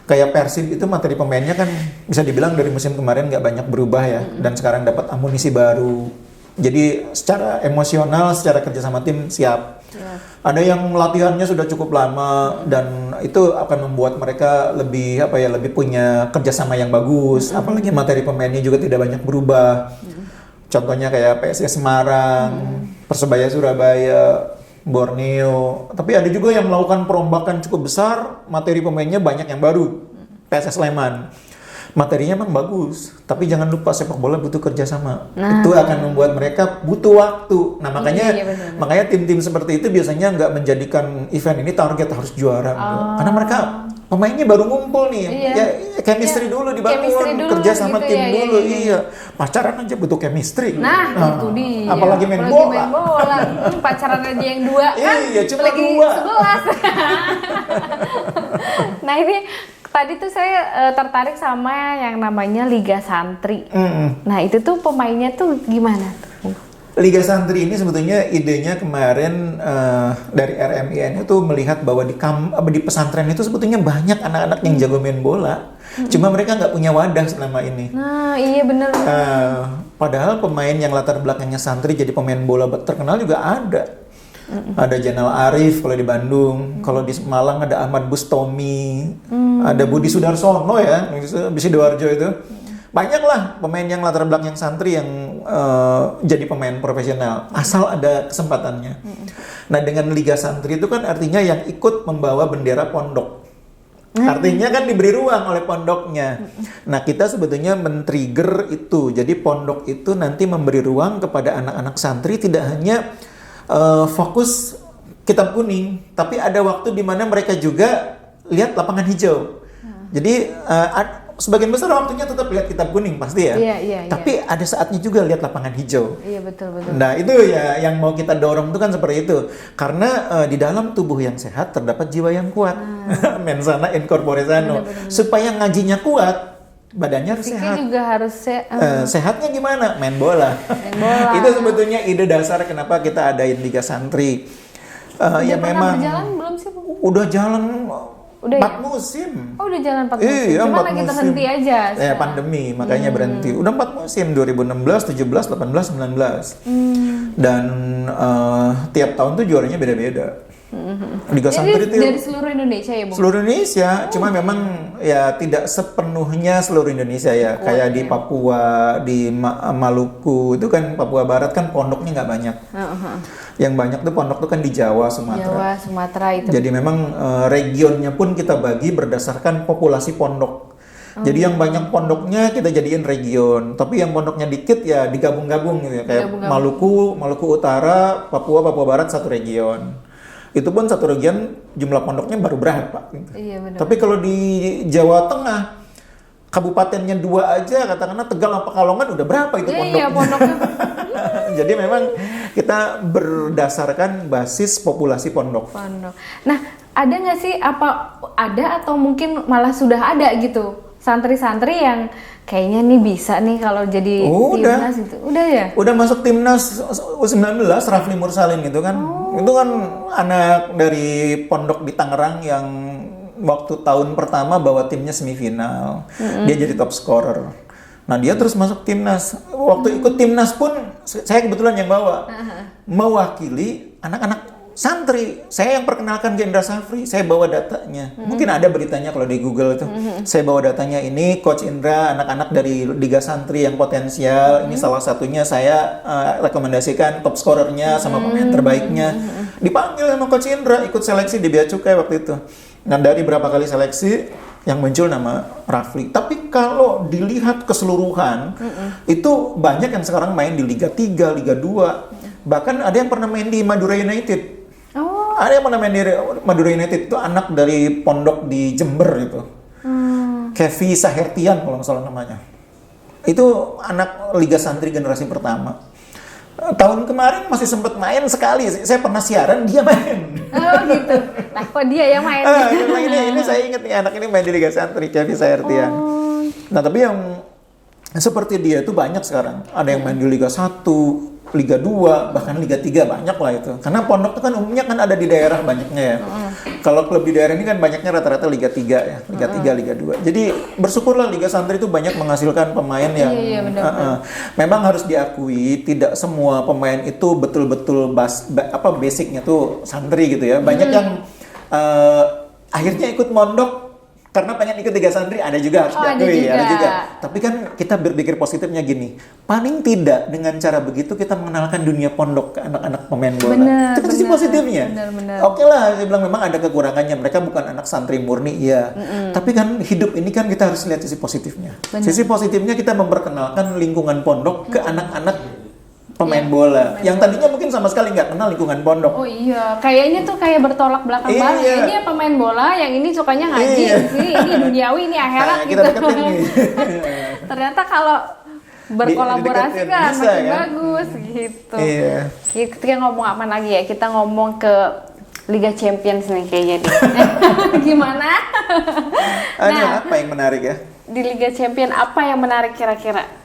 Kayak Persib itu materi pemainnya kan bisa dibilang dari musim kemarin nggak banyak berubah ya. Dan sekarang dapat amunisi baru. Jadi secara emosional, secara kerjasama tim siap. Ada yang latihannya sudah cukup lama dan itu akan membuat mereka lebih lebih punya kerjasama yang bagus. Apalagi materi pemainnya juga tidak banyak berubah. Contohnya kayak PSIS Semarang, Persebaya Surabaya, Borneo. Tapi ada juga yang melakukan perombakan cukup besar, materi pemainnya banyak yang baru. PSS Sleman. Materinya memang bagus, tapi jangan lupa sepak bola butuh kerjasama. Itu akan membuat mereka butuh waktu. Nah makanya tim-tim seperti itu biasanya nggak menjadikan event ini target harus juara. Karena mereka pemainnya baru ngumpul nih, ya chemistry dulu dibangun, kerja sama gitu tim ya, dulu. Iya, pacaran aja butuh chemistry. Nah itu dia. Apalagi main bola. Pacaran aja yang 2 kan? Iya, cuma lagi 11. Nah ini tadi tuh saya tertarik sama yang namanya Liga Santri. Nah itu tuh pemainnya tuh gimana tuh? Liga Santri ini sebetulnya idenya kemarin dari RMIN itu melihat bahwa di pesantren itu sebetulnya banyak anak-anak yang jago main bola. Cuma mereka nggak punya wadah selama ini. Nah iya bener. Padahal pemain yang latar belakangnya santri jadi pemain bola terkenal juga ada. Ada Jenal Arif kalau di Bandung, kalau di Malang ada Ahmad Bustomi, ada Budi Sudarsono ya, di Sidoarjo itu. Banyak lah pemain yang latar belakang santri yang jadi pemain profesional, asal ada kesempatannya. Nah dengan Liga Santri itu kan artinya yang ikut membawa bendera pondok. Artinya kan diberi ruang oleh pondoknya. Nah kita sebetulnya men-trigger itu, jadi pondok itu nanti memberi ruang kepada anak-anak santri tidak hanya fokus kitab kuning, tapi ada waktu di mana mereka juga lihat lapangan hijau. Jadi sebagian besar waktunya tetap lihat kitab kuning pasti ya. Iya. Tapi ada saatnya juga lihat lapangan hijau. Iya betul. Nah itu ya yang mau kita dorong itu kan seperti itu. Karena di dalam tubuh yang sehat terdapat jiwa yang kuat. Mensana in corpore sano. Supaya ngajinya kuat, badannya harus sehat. Juga harus sehatnya gimana? Main bola. Itu sebetulnya ide dasar kenapa kita adain Liga Santri. Ya memang berjalan belum sih? Udah jalan 4 musim. Oh udah jalan 4 musim. Iya, Cuma 4 lagi musim. terhenti aja. Pandemi makanya berhenti. Udah 4 musim 2016, 17, 18, 19. Dan tiap tahun tuh juaranya beda-beda. Liga Santri itu dari seluruh Indonesia ya, Bu? Seluruh Indonesia, cuma memang ya tidak sepenuhnya seluruh Indonesia ya. Kayak di Papua, di Maluku, itu kan Papua Barat kan pondoknya nggak banyak. Yang banyak tuh pondok tuh kan di Jawa, Sumatera. Itu. Jadi memang regionnya pun kita bagi berdasarkan populasi pondok. Jadi yang banyak pondoknya kita jadiin region, tapi yang pondoknya dikit ya digabung-gabung gitu ya, kayak Maluku Utara, Papua Barat satu region. Itu pun satu region jumlah pondoknya baru berapa gitu. Iya, benar. Tapi kalau di Jawa Tengah kabupatennya 2 aja, katakanlah Tegal apa Pekalongan udah berapa itu pondoknya? Iya, pondoknya. Jadi memang kita berdasarkan basis populasi pondok. Nah, ada nggak sih ada atau mungkin malah sudah ada gitu santri-santri yang kayaknya nih bisa nih kalau jadi timnas gitu? Udah ya? Udah masuk timnas U19 Rafli Mursalin gitu kan. Itu kan anak dari pondok di Tangerang yang waktu tahun pertama bawa timnya semifinal. Dia jadi top scorer. Nah dia terus masuk timnas. Waktu ikut timnas pun saya kebetulan yang bawa. Mewakili anak-anak santri. Saya yang perkenalkan ke Indra Safri. Saya bawa datanya. Mungkin ada beritanya kalau di Google itu. Saya bawa datanya, ini Coach Indra, anak-anak dari Liga Santri yang potensial. Ini salah satunya saya rekomendasikan top scorernya sama pemain terbaiknya. Dipanggil sama Coach Indra ikut seleksi di Bea Cukai waktu itu. Dan dari berapa kali seleksi yang muncul nama Rafli. Tapi kalau dilihat keseluruhan, itu banyak yang sekarang main di Liga 3, Liga 2. Bahkan ada yang pernah main di Madura United. Ada yang pernah main di Madura United, itu anak dari pondok di Jember itu. Kevi Sahertian kalau nggak salah namanya. Itu anak Liga Santri generasi pertama. Tahun kemarin masih sempat main sekali. Saya pernah siaran, dia main. Oh gitu. Nah, kok dia yang main? Ini saya ingat nih, anak ini main di Liga Santri, Kevi Sahertian. Nah, tapi yang seperti dia itu banyak sekarang. Ada yang main di Liga 1, Liga 2, bahkan Liga 3 banyak lah itu. Karena pondok itu kan umumnya kan ada di daerah banyaknya ya. Kalau klub di daerah ini kan banyaknya rata-rata Liga 3 ya. Liga 3, Liga 2. Jadi bersyukurlah Liga Santri itu banyak menghasilkan pemain yang memang harus diakui tidak semua pemain itu betul-betul basicnya tuh santri gitu ya. Banyak yang akhirnya ikut mondok karena pengen ikut Liga Santri, ada juga harus diakui, ada juga. Tapi kan kita berpikir positifnya gini, paling tidak dengan cara begitu kita mengenalkan dunia pondok ke anak-anak pemain bola. Itu kan sisi positifnya. Oke lah, saya bilang memang ada kekurangannya, mereka bukan anak santri murni, iya. Tapi kan hidup ini kan kita harus lihat sisi positifnya. Sisi positifnya kita memperkenalkan lingkungan pondok ke anak-anak pemain bola yang tadinya mungkin sama sekali nggak kenal lingkungan pondok. Oh iya, kayaknya tuh kayak bertolak belakang banget. Ini pemain bola, yang ini sukanya ngaji, ini duniawi, ini akhirat gitu. Kita deketin nih. Ternyata kalau berkolaborasi kan bisa, makin kan? bagus gitu. Iya. Kita ngomong apa lagi ya? Kita ngomong ke Liga Champions nih kayaknya deh. Gimana? Apa yang menarik ya? Di Liga Champions apa yang menarik kira-kira?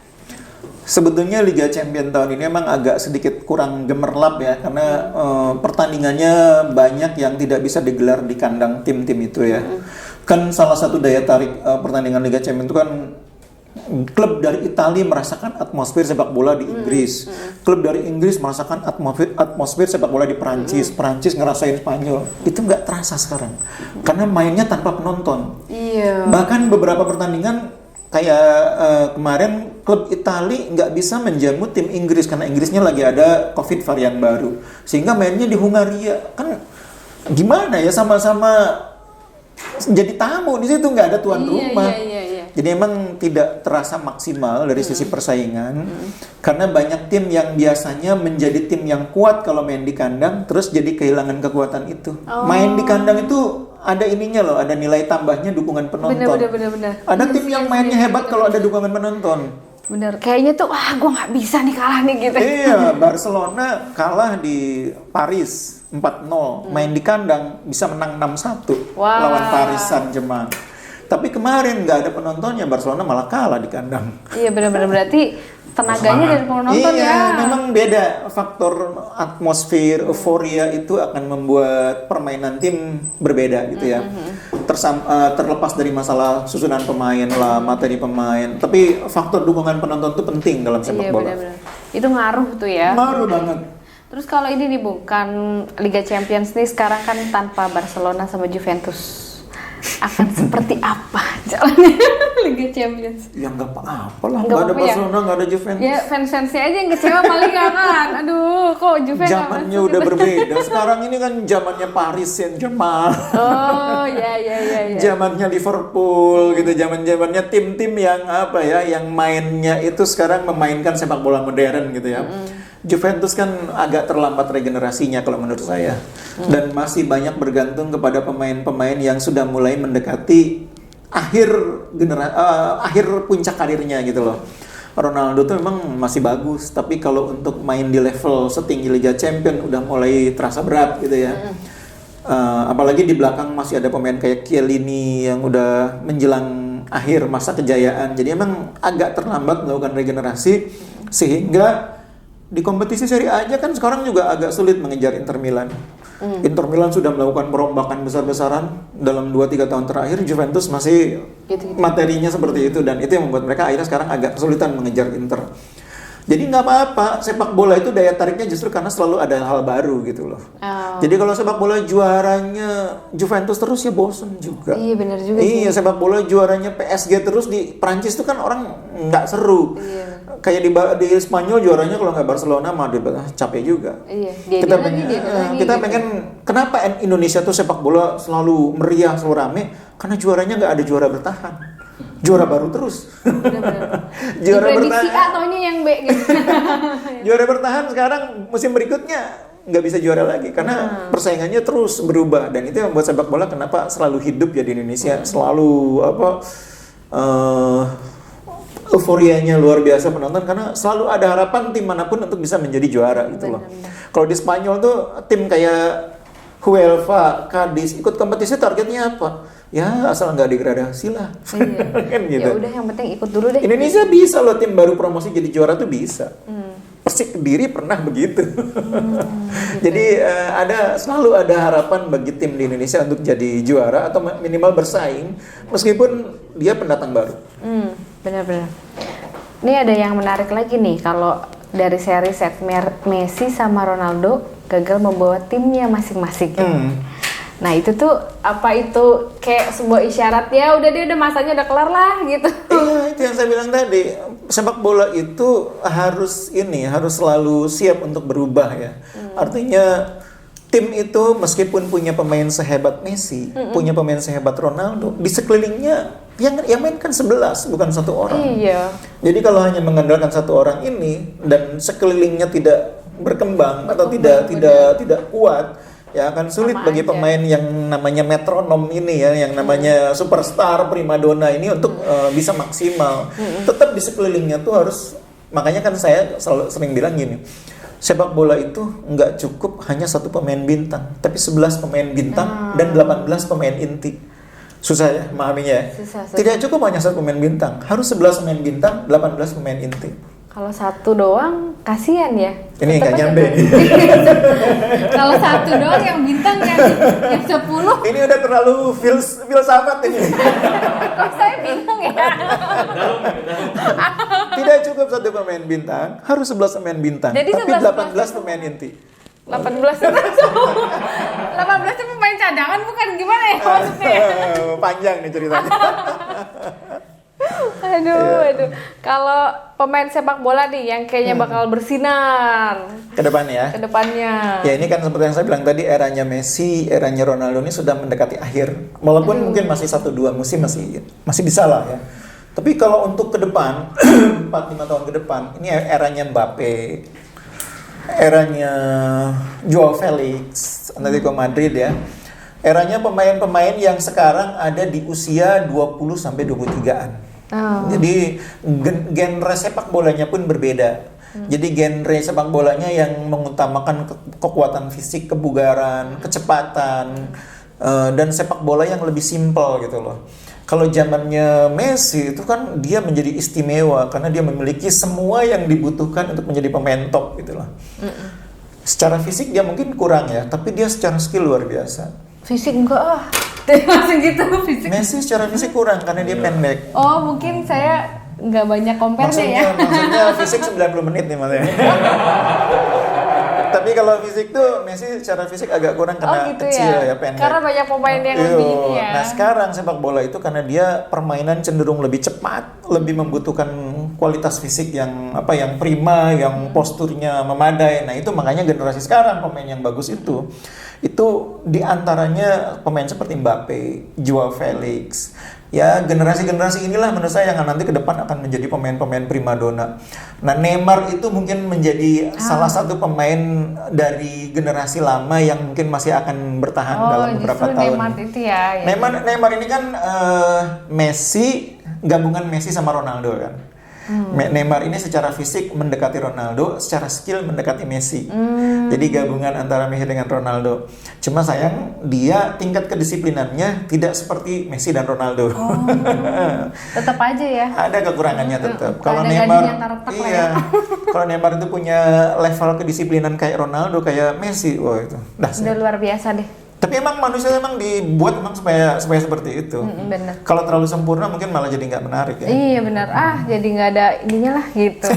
Sebetulnya Liga Champion tahun ini emang agak sedikit kurang gemerlap ya, karena pertandingannya banyak yang tidak bisa digelar di kandang tim-tim itu ya. Kan salah satu daya tarik pertandingan Liga Champion itu kan klub dari Italia merasakan atmosfer sepak bola di Inggris. Klub dari Inggris merasakan atmosfer sepak bola di Perancis. Perancis ngerasain Spanyol. Itu nggak terasa sekarang. Karena mainnya tanpa penonton. Iya. Bahkan beberapa pertandingan kayak kemarin klub Italia nggak bisa menjamu tim Inggris karena Inggrisnya lagi ada COVID varian baru, sehingga mainnya di Hungaria. Kan gimana ya, sama-sama jadi tamu di situ, nggak ada tuan rumah. Jadi emang tidak terasa maksimal dari sisi persaingan, karena banyak tim yang biasanya menjadi tim yang kuat kalau main di kandang terus jadi kehilangan kekuatan itu. Main di kandang itu ada ininya loh, ada nilai tambahnya dukungan penonton. Bener. Ada tim yang mainnya hebat kalau ada dukungan penonton. Bener, kayaknya tuh wah gue nggak bisa nih kalah nih gitu. Iya, Barcelona kalah di Paris 4-0, main di kandang bisa menang 6-1 lawan Paris Saint-Germain. Tapi kemarin nggak ada penontonnya, Barcelona malah kalah di kandang. Iya benar-benar, berarti tenaganya dari penonton ya. Iya, memang beda. Faktor atmosfer, euforia itu akan membuat permainan tim berbeda gitu ya. Terlepas dari masalah susunan pemain lah, materi pemain. Tapi faktor dukungan penonton itu penting dalam sepak bola. Benar-benar. Itu ngaruh tuh ya. Ngaruh banget. Terus kalau ini nih bukan Liga Champions nih, sekarang kan tanpa Barcelona sama Juventus. akan seperti apa jalannya Liga Champions? Ya nggak apa-apa lah, Nggak nggak ada apa-apa ya? Barcelona, nggak ada Juventus. Ya fans-fansnya aja yang kecewa paling kan. Aduh, kok Juve nggak Zamannya masuk udah gitu. berbeda. Sekarang ini kan zamannya Paris Saint-Germain. Oh, ya. Zamannya Liverpool gitu, zamannya tim-tim yang apa ya, yang mainnya itu sekarang memainkan sepak bola modern gitu ya. Juventus kan agak terlambat regenerasinya kalau menurut saya, dan masih banyak bergantung kepada pemain-pemain yang sudah mulai mendekati akhir puncak karirnya gitu loh. Ronaldo tuh memang masih bagus, tapi kalau untuk main di level setinggi Liga Champions udah mulai terasa berat gitu ya. Apalagi di belakang masih ada pemain kayak Chiellini yang udah menjelang akhir masa kejayaan. Jadi emang agak terlambat melakukan regenerasi, sehingga di kompetisi Serie A aja kan sekarang juga agak sulit mengejar Inter Milan. Inter Milan sudah melakukan perombakan besar-besaran dalam 2-3 tahun terakhir. Juventus masih Gitu-gitu. materinya seperti itu, dan itu yang membuat mereka akhirnya sekarang agak kesulitan mengejar Inter. Jadi nggak apa-apa, sepak bola itu daya tariknya justru karena selalu ada hal baru gitu loh. Oh. Jadi kalau sepak bola juaranya Juventus terus ya bosen juga. Iya benar juga sih. Iya, sepak bola juaranya PSG terus di Prancis itu kan orang nggak seru. Iya. Kayak di Spanyol juaranya kalau nggak Barcelona, Madrid, capek juga. Iya, Kita pengen kenapa Indonesia tuh sepak bola selalu meriah, selalu rame? Karena juaranya nggak ada juara bertahan. Juara baru terus. Benar-benar. Juara Diprediksi bertahan. A taunya yang B gitu. Juara bertahan sekarang musim berikutnya nggak bisa juara lagi karena persaingannya terus berubah, dan itu yang membuat sepak bola kenapa selalu hidup ya di Indonesia, selalu euforianya luar biasa penonton karena selalu ada harapan tim manapun untuk bisa menjadi juara gitu loh. Kalau di Spanyol tuh tim kayak Huelva, Cadiz ikut kompetisi targetnya apa? Ya asal nggak degradasi lah. Iya. Kan gitu. Ya udah yang penting ikut dulu deh. Indonesia bisa loh, tim baru promosi jadi juara tuh bisa. Persik Kediri pernah begitu. Jadi selalu ada harapan bagi tim di Indonesia untuk jadi juara atau minimal bersaing meskipun dia pendatang baru. Benar-benar. Ini ada yang menarik lagi nih, kalau dari seri set Messi sama Ronaldo gagal membawa timnya masing-masing. Nah itu tuh apa itu kayak sebuah isyarat ya udah dia udah masanya udah kelar lah gitu. Iya, itu yang saya bilang tadi, sepak bola itu harus selalu siap untuk berubah ya. Artinya tim itu meskipun punya pemain sehebat Messi, punya pemain sehebat Ronaldo, di sekelilingnya yang main kan 11 bukan satu orang. Iya. Jadi kalau hanya mengandalkan satu orang ini dan sekelilingnya tidak berkembang atau tidak kuat, ya akan sulit Sama bagi aja. pemain yang namanya metronom ini ya, yang namanya superstar primadona ini untuk bisa maksimal. Tetap di sekelilingnya tuh harus, makanya kan saya selalu sering bilang gini, sepak bola itu nggak cukup hanya satu pemain bintang, tapi 11 pemain bintang dan 18 pemain inti. Susah ya memahaminya ya? Susah. Tidak cukup hanya satu pemain bintang, harus 11 pemain bintang, 18 pemain inti. Kalau satu doang kasihan ya. Ini nggak Tetep aja nyampe. Kalau satu doang yang bintang yang 10. Ini udah terlalu filsafat ini. Kok saya bingung ya? Tidak cukup satu pemain bintang, harus 11 pemain bintang, Jadi tapi 18 11 pemain inti. 18 itu 18 itu pemain cadangan bukan, gimana ya maksudnya? Panjang nih ceritanya. Aduh. Kalau pemain sepak bola nih yang kayaknya bakal bersinar Ke depan ya. ke depannya. Ya ini kan seperti yang saya bilang tadi, eranya Messi, eranya Ronaldo ini sudah mendekati akhir. Walaupun mungkin masih 1-2 musim masih bisa lah ya. Tapi kalau untuk ke depan, 4-5 tahun ke depan, ini eranya Mbappe, eranya Joao Felix, Atletico Madrid ya. Eranya pemain-pemain yang sekarang ada di usia 20-23an. Jadi genre sepak bolanya pun berbeda. Jadi genre sepak bolanya yang mengutamakan kekuatan fisik, kebugaran, kecepatan, dan sepak bola yang lebih simpel gitu loh. Kalau zamannya Messi itu kan dia menjadi istimewa karena dia memiliki semua yang dibutuhkan untuk menjadi pemain top gitu loh. Secara fisik dia mungkin kurang ya, tapi dia secara skill luar biasa. Fisik enggak ah. Langsung gitu fisik. Messi secara fisik kurang karena dia pendek. Oh, mungkin saya nggak banyak compare-nya ya. Maksudnya fisik 90 menit nih maksudnya. Tapi kalau fisik tuh Messi secara fisik agak kurang karena gitu kecil ya, pendek. Karena banyak pemain yang lebih ini ya. Nah sekarang sepak bola itu karena dia permainan cenderung lebih cepat, lebih membutuhkan kualitas fisik yang prima, yang posturnya memadai. Nah itu makanya generasi sekarang pemain yang bagus itu diantaranya pemain seperti Mbappe, Joao Felix. Ya generasi-generasi inilah menurut saya yang nanti ke depan akan menjadi pemain-pemain primadona. Nah Neymar itu mungkin menjadi salah satu pemain dari generasi lama yang mungkin masih akan bertahan dalam beberapa tahun. Neymar itu ya. Neymar ini kan Messi, gabungan Messi sama Ronaldo kan. Neymar ini secara fisik mendekati Ronaldo, secara skill mendekati Messi. Jadi gabungan antara Messi dengan Ronaldo. Cuma sayang dia tingkat kedisiplinannya tidak seperti Messi dan Ronaldo. Tetap aja ya. Ada kekurangannya tetap. Kalau Neymar itu punya level kedisiplinan kayak Ronaldo, kayak Messi, wah itu dahsyat. Udah luar biasa deh. Tapi emang manusia emang dibuat supaya seperti itu. Bener. Kalau terlalu sempurna mungkin malah jadi nggak menarik ya. Iya benar. Jadi nggak ada ininya lah gitu.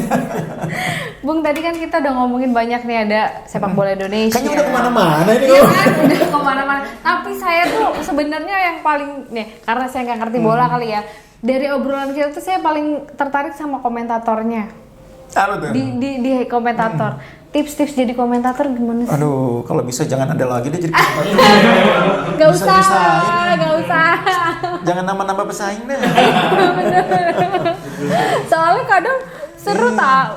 Bung, tadi kan kita udah ngomongin banyak nih, ada sepak bola Indonesia. Kayaknya udah kemana-mana ini. Iya kan, udah kemana-mana. Tapi saya tuh sebenarnya yang paling nih, karena saya nggak ngerti bola kali ya. Dari obrolan kita tuh saya paling tertarik sama komentatornya. Apa tuh? Di komentator. Tips-tips jadi komentator gimana sih? Aduh, kalau bisa jangan ada lagi deh jadi komentator. Gak usah. Jangan nambah-nambah pesaing deh. Soalnya kadang seru tau.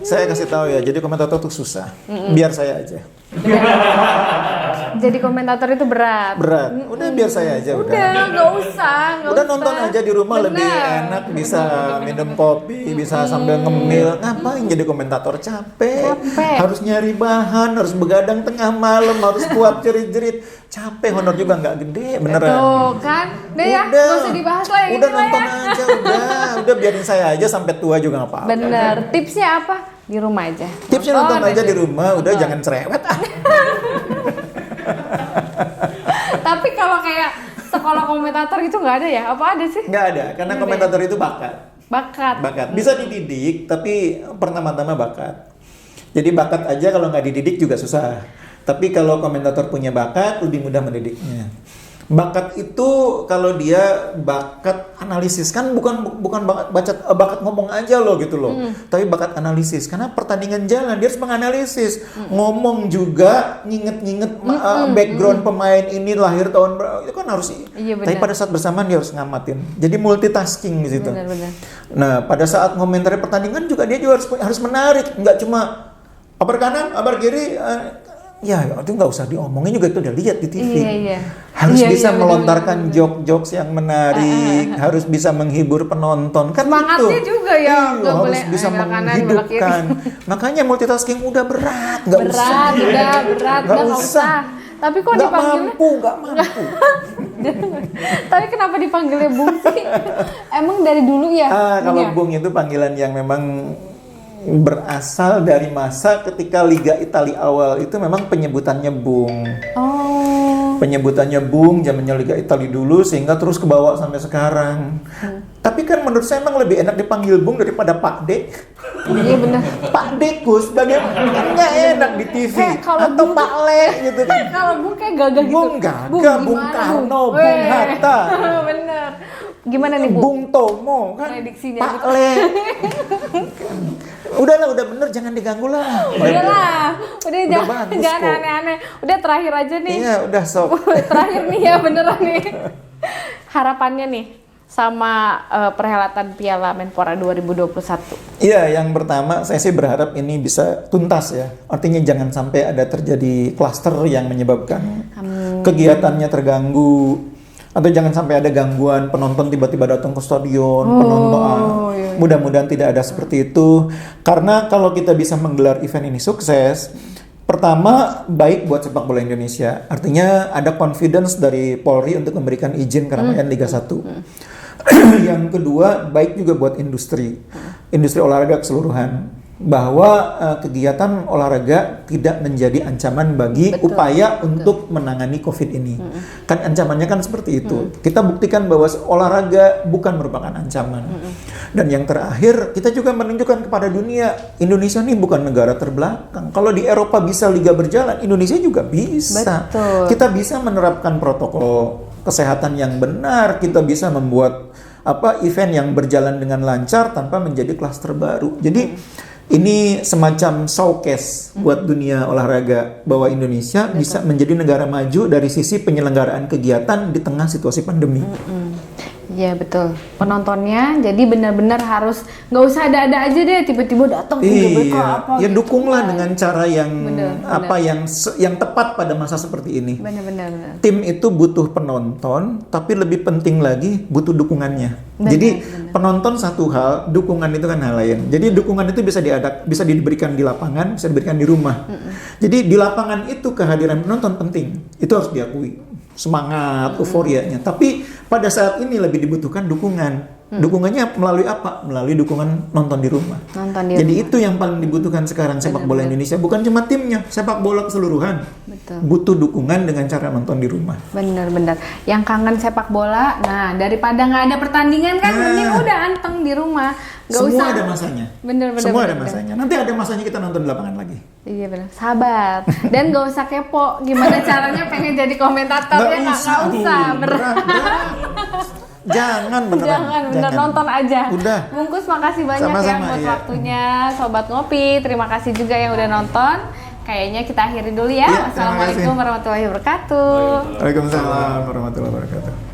Saya kasih tahu ya, jadi komentator tuh susah. Biar saya aja. Jadi komentator itu berat. Udah biar saya aja Udah, nggak usah. Udah nonton aja di rumah. Bener. Lebih enak, bisa minum kopi, bisa sambil ngemil. Ngapain jadi komentator? Capek. Harus nyari bahan, harus begadang tengah malam, harus kuat jerit-jerit. Capek, honor juga nggak gede, beneran. Tuh kan, ya, nggak usah dibahas lah yang udah ini nonton lah ya. aja, udah biarin saya aja sampai tua juga nggak apa-apa. Bener. Tipsnya apa? Di rumah aja. Tipsnya nonton aja di rumah, udah jangan cerewet. Tapi kalau kayak sekolah komentator gitu nggak ada ya? Apa ada sih? Nggak ada, karena komentator itu bakat. Bisa dididik, tapi pertama-tama bakat. Jadi bakat aja kalau nggak dididik juga susah. Tapi kalau komentator punya bakat, lebih mudah mendidiknya. Bakat itu kalau dia bakat analisis, kan bukan bakat ngomong aja loh gitu loh. Tapi bakat analisis, karena pertandingan jalan dia harus menganalisis. Ngomong juga, nginget background pemain ini lahir tahun berapa, itu kan harus. Iya, tapi pada saat bersamaan dia harus ngamatin. Jadi multitasking di situ. Benar. Nah, pada saat komentari pertandingan juga dia juga harus menarik, nggak cuma kabar kanan, kabar kiri. Ya itu nggak usah diomongin juga, itu udah lihat di TV. Iya. Harus bisa melontarkan jokes yang menarik, harus bisa menghibur penonton. Kan semangatnya itu. juga ya, nggak harus boleh bisa kanan, menghidupkan. Makanya multitasking udah berat, nggak usah. Tapi kok dipanggilnya? Nggak mampu. Tapi kenapa dipanggilnya Bung sih? Emang dari dulu ya? Kalau Bung itu panggilan yang memang berasal dari masa ketika Liga Italia awal itu memang penyebutannya Bung. Penyebutannya Bung zamannya Liga Italia dulu, sehingga terus kebawa sampai sekarang. Tapi kan menurut saya emang lebih enak dipanggil Bung daripada Pak D. Iya benar. Pak Dekus bagaimana nggak enak di TV atau Bung, Pak Le gitu kan. Kalau Bung kayak gagah gitu. Bung Gagah, Bung Karno, Bung Hatta. Bener. Gimana nih Bung Tomo kan, Pak Le. Udahlah, udah bener, jangan diganggu lah. Udah jangan aneh-aneh. Udah terakhir aja nih. Iya, udah sok. Terakhir nih ya, beneran nih. Harapannya nih sama perhelatan Piala Menpora 2021. Iya, yang pertama saya sih berharap ini bisa tuntas ya. Artinya jangan sampai ada terjadi klaster yang menyebabkan kegiatannya terganggu. Atau jangan sampai ada gangguan penonton tiba-tiba datang ke stadion, Mudah-mudahan tidak ada seperti itu. Karena kalau kita bisa menggelar event ini sukses, pertama baik buat sepak bola Indonesia. Artinya ada confidence dari Polri untuk memberikan izin keramaian Liga 1. Yang kedua baik juga buat industri olahraga keseluruhan. bahwa kegiatan olahraga tidak menjadi ancaman bagi upaya untuk menangani COVID ini. Kan ancamannya kan seperti itu. Kita buktikan bahwa olahraga bukan merupakan ancaman. Dan yang terakhir, kita juga menunjukkan kepada dunia, Indonesia ini bukan negara terbelakang. Kalau di Eropa bisa liga berjalan, Indonesia juga bisa. Betul. Kita bisa menerapkan protokol kesehatan yang benar, kita bisa membuat event yang berjalan dengan lancar tanpa menjadi klaster baru. Jadi ini semacam showcase buat dunia olahraga bahwa Indonesia bisa menjadi negara maju dari sisi penyelenggaraan kegiatan di tengah situasi pandemi. Iya betul. Penontonnya jadi benar-benar harus nggak usah ada-ada aja deh tiba-tiba datang GBK apa ya gitu. dukunglah dengan cara yang Bener. yang tepat pada masa seperti ini. Benar-benar. Tim itu butuh penonton, tapi lebih penting lagi butuh dukungannya. Jadi penonton satu hal, dukungan itu kan hal lain. Jadi dukungan itu bisa diberikan di lapangan, bisa diberikan di rumah. Jadi di lapangan itu kehadiran penonton penting, itu harus diakui. Semangat, euforianya. Tapi pada saat ini lebih dibutuhkan dukungan. Dukungannya melalui apa? Melalui dukungan nonton di rumah. Jadi itu yang paling dibutuhkan sekarang sepak bola Indonesia. Bukan cuma timnya, sepak bola keseluruhan. Betul. Butuh dukungan dengan cara nonton di rumah. Bener-bener. Yang kangen sepak bola, nah daripada nggak ada pertandingan kan, mending udah anteng di rumah. Gak Semua usah. ada masanya. Bener-bener. Semua ada masanya. Nanti ada masanya kita nonton di lapangan lagi. Iya benar. Sabar. Dan gak usah kepo. Gimana caranya pengen jadi komentator ya nggak usah. Berat. Jangan beneran. Jangan bener nonton aja. Udah. Bungkus makasih banyak Sama-sama, ya buat iya. waktunya Sobat Ngopi. Terima kasih juga yang udah nonton. Kayaknya kita akhiri dulu ya. Iya, terima Wassalamualaikum kasih. warahmatullahi wabarakatuh. Waalaikumsalam warahmatullahi wabarakatuh.